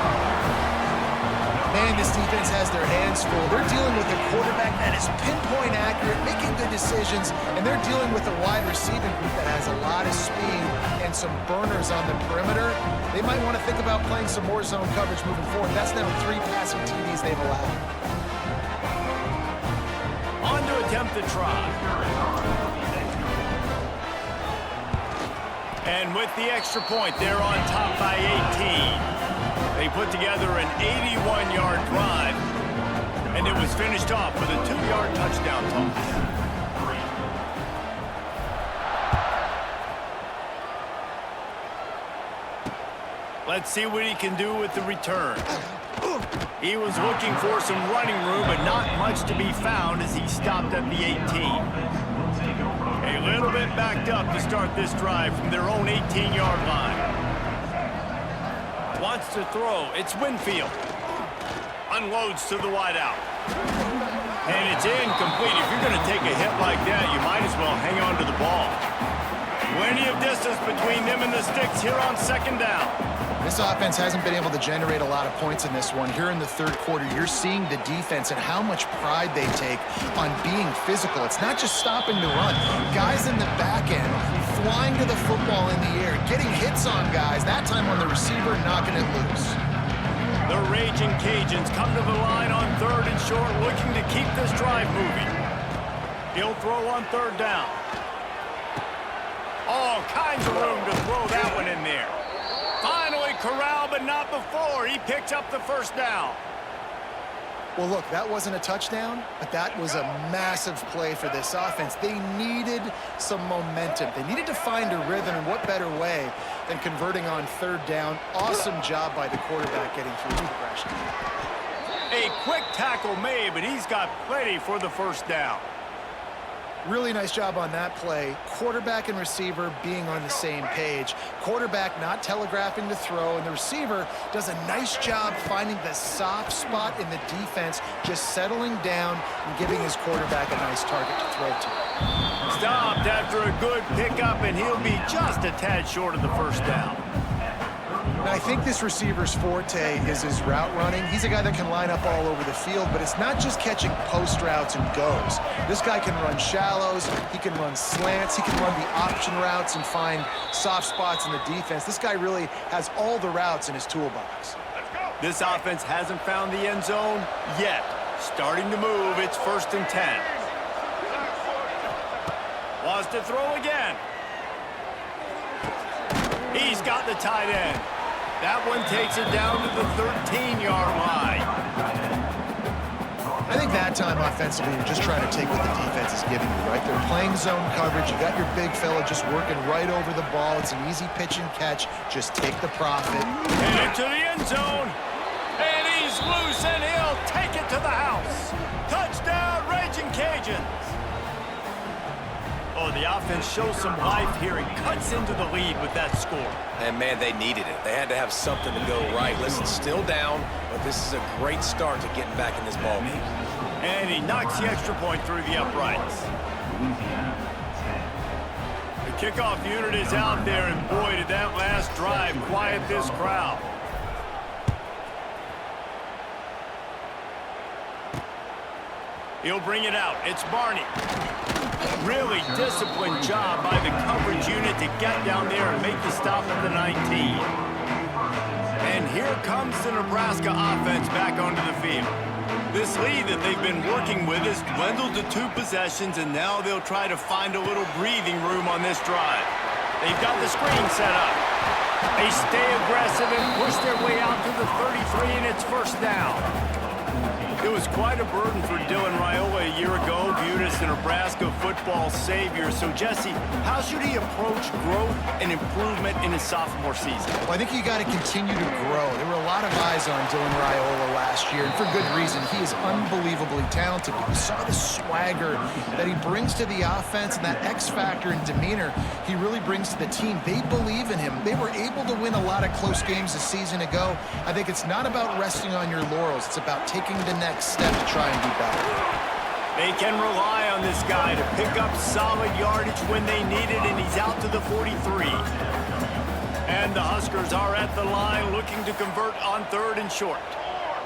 Man, this defense has their hands full. They're dealing with a quarterback that is pinpoint accurate, making good decisions, and they're dealing with a wide receiving group that has a lot of speed and some burners on the perimeter. They might want to think about playing some more zone coverage moving forward. That's now 3 passing TDs they've allowed.
On to attempt the try. And with the extra point, they're on top by 18. They put together an 81-yard drive, and it was finished off with a 2-yard touchdown toss. Let's see what he can do with the return. He was looking for some running room, but not much to be found as he stopped at the 18. A little bit backed up to start this drive from their own 18-yard line. Wants to throw. It's Winfield. Unloads to the wideout. And it's incomplete. If you're going to take a hit like that, you might as well hang on to the ball. Plenty of distance between them and the sticks here on 2nd down.
This offense hasn't been able to generate a lot of points in this one. Here in the 3rd quarter, you're seeing the defense and how much pride they take on being physical. It's not just stopping to run. Guys in the back end flying to the football in the air, getting hits on guys, that time on the receiver, knocking it loose.
The Raging Cajuns come to the line on 3rd and short, looking to keep this drive moving. He'll throw on 3rd down. All kinds of room to throw that one in there. Finally corralled, but not before. He picks up the first down.
Well, look, that wasn't a touchdown, but that was a massive play for this offense. They needed some momentum. They needed to find a rhythm, and what better way than converting on 3rd down. Awesome job by the quarterback getting through the pressure.
A quick tackle made, but he's got plenty for the first down.
Really nice job on that play. Quarterback and receiver being on the same page. Quarterback not telegraphing the throw, and the receiver does a nice job finding the soft spot in the defense, just settling down and giving his quarterback a nice target to throw to.
Stopped after a good pickup, and he'll be just a tad short of the first down.
Now, I think this receiver's forte is his route running. He's a guy that can line up all over the field, but it's not just catching post routes and goes. This guy can run shallows, he can run slants, he can run the option routes and find soft spots in the defense. This guy really has all the routes in his toolbox.
This offense hasn't found the end zone yet. Starting to move, it's 1st and 10. Wants to throw again. He's got the tight end. That one takes it down to the 13-yard line.
I think that time offensively, you're just trying to take what the defense is giving you, right? They're playing zone coverage. You got your big fella just working right over the ball. It's an easy pitch and catch. Just take the profit.
And into the end zone. And he's loose, and he'll take it to the house. Touchdown, Raging Cajuns. Oh, the offense shows some life here and cuts into the lead with that score.
And, man, they needed it. They had to have something to go right. Listen, still down, but this is a great start to getting back in this ball game.
And he knocks the extra point through the uprights. The kickoff unit is out there, and boy, did that last drive quiet this crowd. He'll bring it out. It's Barney. Really disciplined job by the coverage unit to get down there and make the stop at the 19. And here comes the Nebraska offense back onto the field. This lead that they've been working with has dwindled to 2 possessions, and now they'll try to find a little breathing room on this drive. They've got the screen set up. They stay aggressive and push their way out to the 33, and it's 1st down. It was quite a burden for Dylan Raiola a year ago, viewed as the Nebraska football savior. So, Jesse, how should he approach growth and improvement in his sophomore season?
Well, I think you got to continue to grow. There were a lot of eyes on Dylan Raiola last year, and for good reason. He is unbelievably talented. But you saw the swagger that he brings to the offense and that X factor and demeanor he really brings to the team. They believe in him. They were able to win a lot of close games a season ago. I think it's not about resting on your laurels. It's about taking the next step to try and do better.
They can rely on this guy to pick up solid yardage when they need it, and he's out to the 43. And the Huskers are at the line looking to convert on 3rd and short.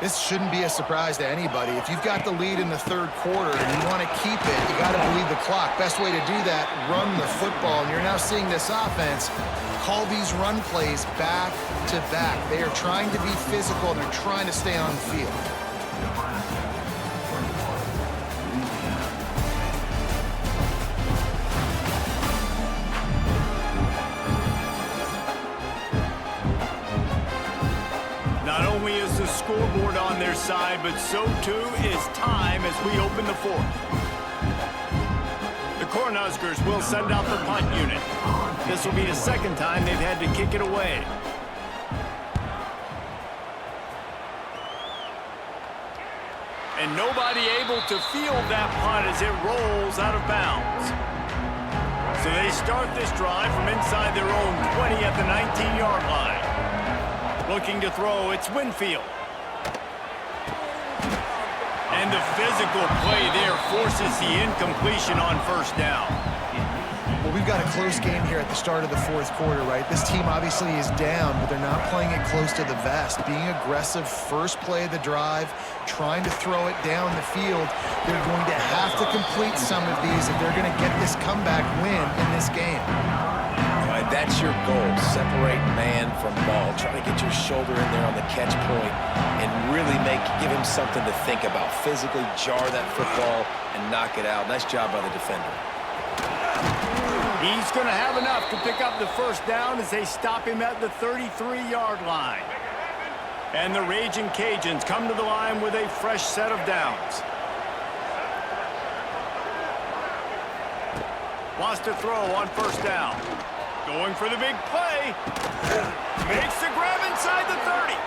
This shouldn't be a surprise to anybody. If you've got the lead in the 3rd quarter and you want to keep it, you got to bleed the clock. Best way to do that, run the football. And you're now seeing this offense call these run plays back to back. They are trying to be physical. They're trying to stay on the field.
Not only is the scoreboard on their side, but so too is time as we open the 4th. The Cornhuskers will send out the punt unit. This will be the 2nd time they've had to kick it away. And nobody able to field that punt as it rolls out of bounds. So they start this drive from inside their own 20 at the 19-yard line. Looking to throw, it's Winfield. And the physical play there forces the incompletion on 1st down.
Well, we've got a close game here at the start of the 4th quarter, right? This team obviously is down, but they're not playing it close to the vest. Being aggressive, first play of the drive, trying to throw it down the field. They're going to have to complete some of these if they're going to get this comeback win in this game.
That's your goal. Separate man from ball. Try to get your shoulder in there on the catch point and really give him something to think about. Physically jar that football and knock it out. Nice job by the defender.
He's going to have enough to pick up the 1st down as they stop him at the 33-yard line. And the Raging Cajuns come to the line with a fresh set of downs. Wants to throw on 1st down. Going for the big play. Makes the grab inside the 30.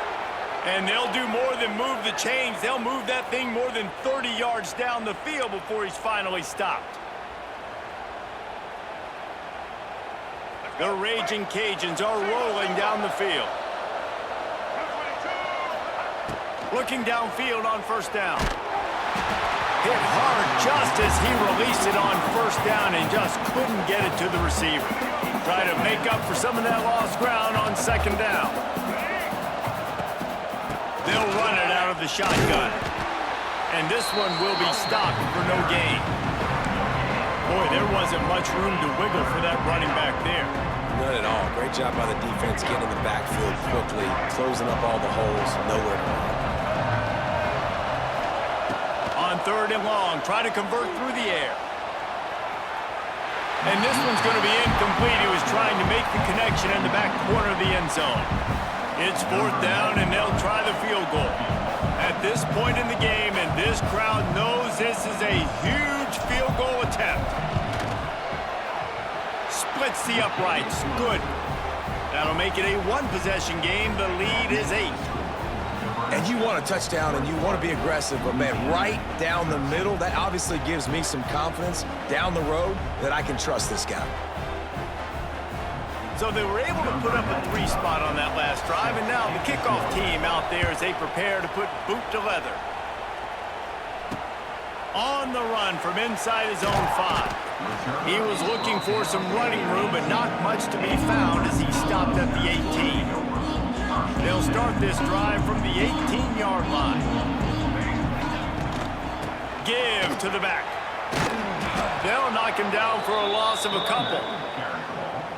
And they'll do more than move the chains. They'll move that thing more than 30 yards down the field before he's finally stopped. The Raging Cajuns are rolling down the field. Looking downfield on 1st down. Hit hard just as he released it on 1st down and just couldn't get it to the receiver. Try to make up for some of that lost ground on 2nd down. They'll run it out of the shotgun. And this one will be stopped for no gain. Boy, there wasn't much room to wiggle for that running back there.
None at all. Great job by the defense getting in the backfield quickly, closing up all the holes, nowhere to run.
On 3rd and long, try to convert through the air. And this one's going to be incomplete. He was trying to make the connection in the back corner of the end zone. It's 4th down, and they'll try the field goal. At this point in the game, and this crowd knows this is a huge field goal attempt. Splits the uprights. Good. That'll make it a one-possession game. The lead is 8.
And you want a touchdown, and you want to be aggressive, but, man, right down the middle, that obviously gives me some confidence down the road that I can trust this guy.
So they were able to put up a 3 spot on that last drive, and now the kickoff team out there as they prepare to put boot to leather. On the run from inside his own 5. He was looking for some running room, but not much to be found as he stopped at the 18. They'll start this drive from the 18-yard line. Give to the back. They'll knock him down for a loss of a couple.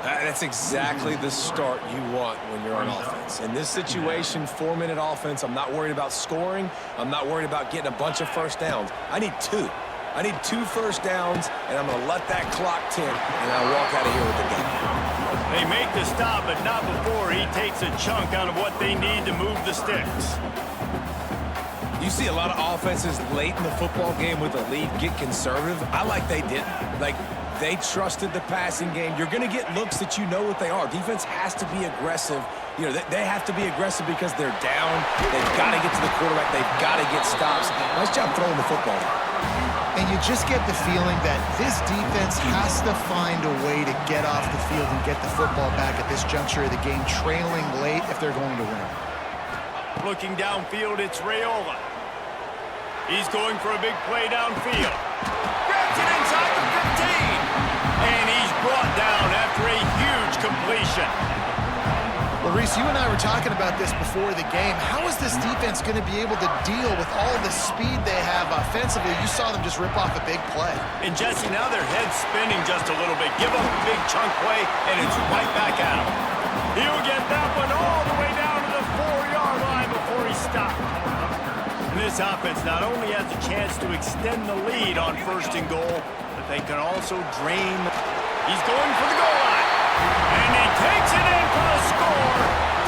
That's exactly the start you want when you're on offense. In this situation, 4-minute offense, I'm not worried about scoring. I'm not worried about getting a bunch of first downs. I need 2. I need 2 first downs, and I'm going to let that clock tick, and I'll walk out of here with the game.
They make the stop, but not before he takes a chunk out of what they need to move the sticks.
You see a lot of offenses late in the football game with a lead get conservative. I like they didn't. Like, they trusted the passing game. You're going to get looks that you know what they are. Defense has to be aggressive. You know, they have to be aggressive because they're down. They've got to get to the quarterback. They've got to get stops. Nice job throwing the football.
And you just get the feeling that this defense has to find a way to get off the field and get the football back at this juncture of the game, trailing late if they're going to win.
Looking downfield, it's Raiola. He's going for a big play downfield. Grabs it inside the 15. And he's brought down after a huge completion.
Well, Reese, you and I were talking about this before the game. How is this defense going to be able to deal with all the speed they have offensively? You saw them just rip off a big play.
And Jesse, now their head's spinning just a little bit. Give up a big chunk play, and it's right back at him. He'll get that one all the way down to the 4-yard line before he stopped. And this offense not only has a chance to extend the lead on 1st and goal, but they can also drain. He's going for the goal line. And he takes it in for the score.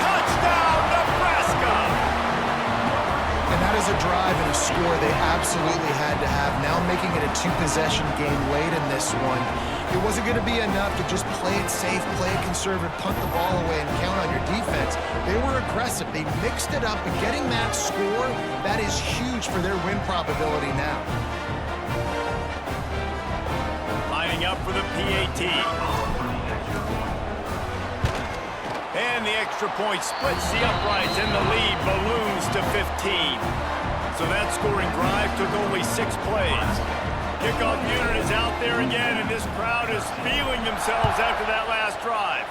Touchdown, Nebraska!
And that is a drive and a score they absolutely had to have. Now making it a 2-possession game late in this one. It wasn't going to be enough to just play it safe, play it conservative, punt the ball away, and count on your defense. They were aggressive. They mixed it up, and getting that score, that is huge for their win probability now.
Lining up for the PAT. And the extra point splits the uprights, and the lead balloons to 15. So that scoring drive took only 6 plays. Kickoff unit is out there again, and this crowd is feeling themselves after that last drive.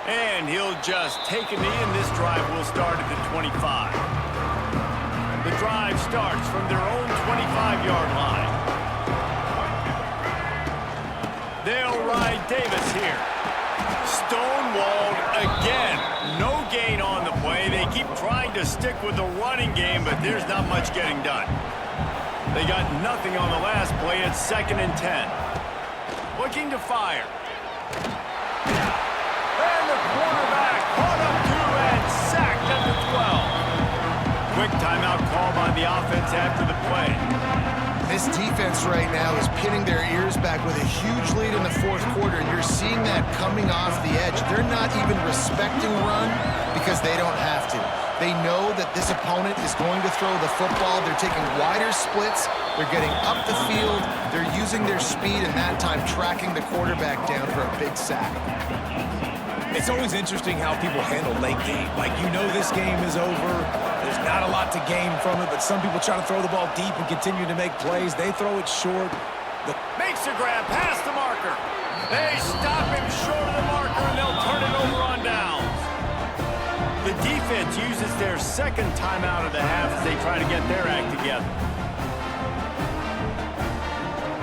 And he'll just take a knee, and this drive will start at the 25. The drive starts from their own 25-yard line. They'll ride Davis here. Stonewalled again. No gain on the play. They keep trying to stick with the running game, but there's not much getting done. They got nothing on the last play. It's 2nd and 10. Looking to fire. And the quarterback caught up to and sacked at the 12. Quick timeout call by the offense after the play.
This defense right now is pinning their ears back with a huge lead in the 4th quarter, and you're seeing that coming off the edge. They're not even respecting run because they don't have to. They know that this opponent is going to throw the football. They're taking wider splits. They're getting up the field. They're using their speed, and that time tracking the quarterback down for a big sack.
It's always interesting how people handle late game. Like, you know this game is over. There's not a lot to gain from it, but some people try to throw the ball deep and continue to make plays. They throw it short.
Makes a grab past the marker. They stop him short of the marker, and they'll turn it over on downs. The defense uses their second timeout of the half as they try to get their act together.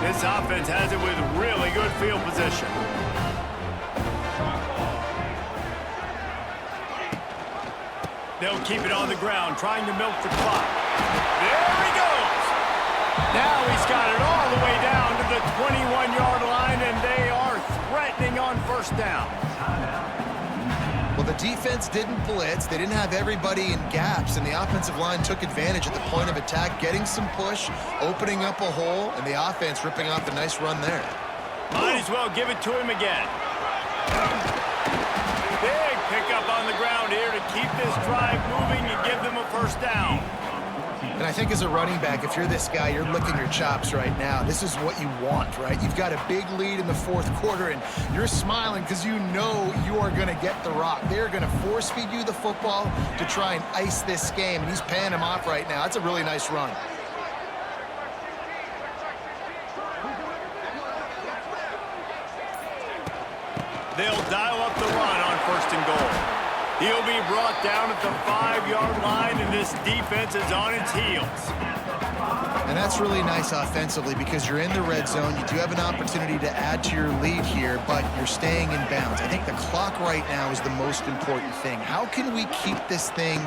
This offense has it with really good field position. They'll keep it on the ground, trying to milk the clock. There he goes! Now he's got it all the way down to the 21-yard line, and they are threatening on first down.
Well, the defense didn't blitz. They didn't have everybody in gaps, and the offensive line took advantage at the point of attack, getting some push, opening up a hole, and the offense ripping off a nice run there.
Might as well give it to him again. Big pickup on the ground here to keep this drive moving and give them a first down.
And I think as a running back, if you're this guy, you're licking your chops right now. This is what you want, right? You've got a big lead in the fourth quarter, and you're smiling because you know you are going to get the rock. They're going to force feed you the football to try and ice this game, and he's paying him off right now. That's a really nice run.
They'll dial up the run on first and goal. He'll be brought down at the 5-yard line, and this defense is on its heels.
And that's really nice offensively because you're in the red zone. You do have an opportunity to add to your lead here, but you're staying in bounds. I think the clock right now is the most important thing. How can we keep this thing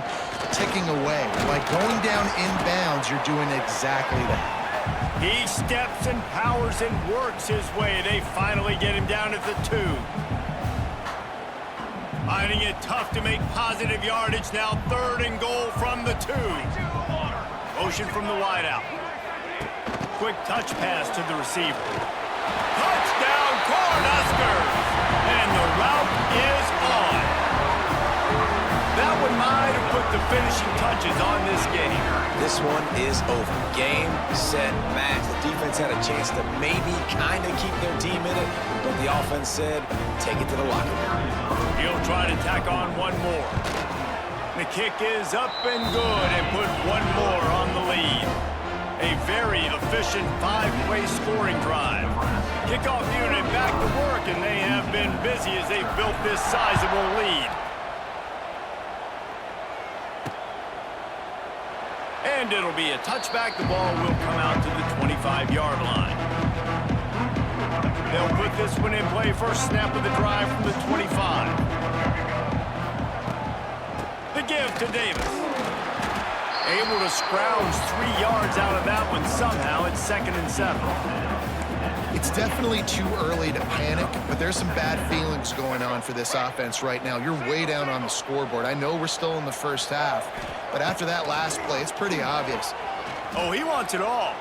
ticking away? By going down in bounds, you're doing exactly that.
He steps and powers and works his way. They finally get him down at the 2. Finding it tough to make positive yardage now. 3rd and goal from the 2. Motion from the wideout. Quick touch pass to the receiver. Touchdown, Cornhuskers! And the route is on. That one might have put the finishing touches on this game.
This one is over. Game, set, match. The defense had a chance to maybe kind of keep their team in it, but the offense said, take it to the locker room.
He'll try to tack on one more. The kick is up and good and put one more on the lead. A very efficient 5-play scoring drive. Kickoff unit back to work, and they have been busy as they've built this sizable lead. And it'll be a touchback. The ball will come out to the 25-yard line. They'll put this one in play. First snap of the drive from the 25. The give to Davis. Able to scrounge 3 yards out of that one somehow. It's 2nd and 7.
It's definitely too early to panic, but there's some bad feelings going on for this offense right now. You're way down on the scoreboard. I know we're still in the first half, but after that last play, it's pretty obvious.
Oh, he wants it all.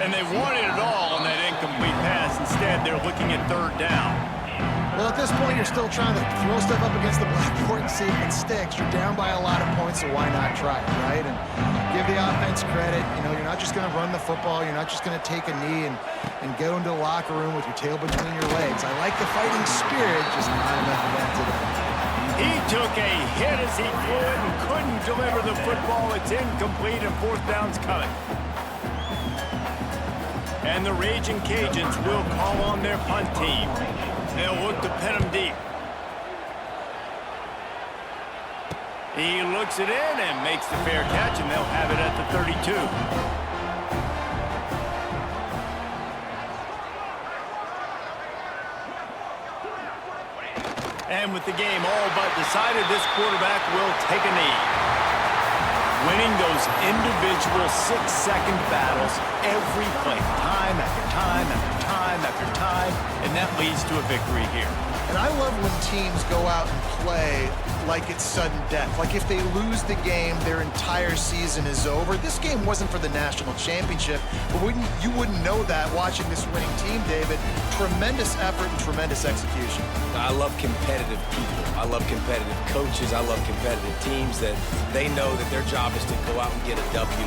And they wanted it all on that incomplete pass. Instead, they're looking at 3rd down.
Well, at this point, you're still trying to throw stuff up against the blackboard and see if it sticks. You're down by a lot of points, so why not try it, right? And give the offense credit. You know, you're not just going to run the football. You're not just going to take a knee and go into the locker room with your tail between your legs. I like the fighting spirit, just not enough of that today.
He took a hit as he could and couldn't deliver the football. It's incomplete, and 4th down's coming. And the Raging Cajuns will call on their punt team. They'll look to pin him deep. He looks it in and makes the fair catch, and they'll have it at the 32. And with the game all but decided, this quarterback will take a knee. Winning those individual 6-second battles every play, time after time after time after time, and that leads to a victory here.
And I love when teams go out and play like it's sudden death. Like if they lose the game, their entire season is over. This game wasn't for the national championship, but you wouldn't know that watching this winning team, David. Tremendous effort and tremendous execution.
I love competitive people. I love competitive coaches. I love competitive teams that they know that their job is to go out and get a W.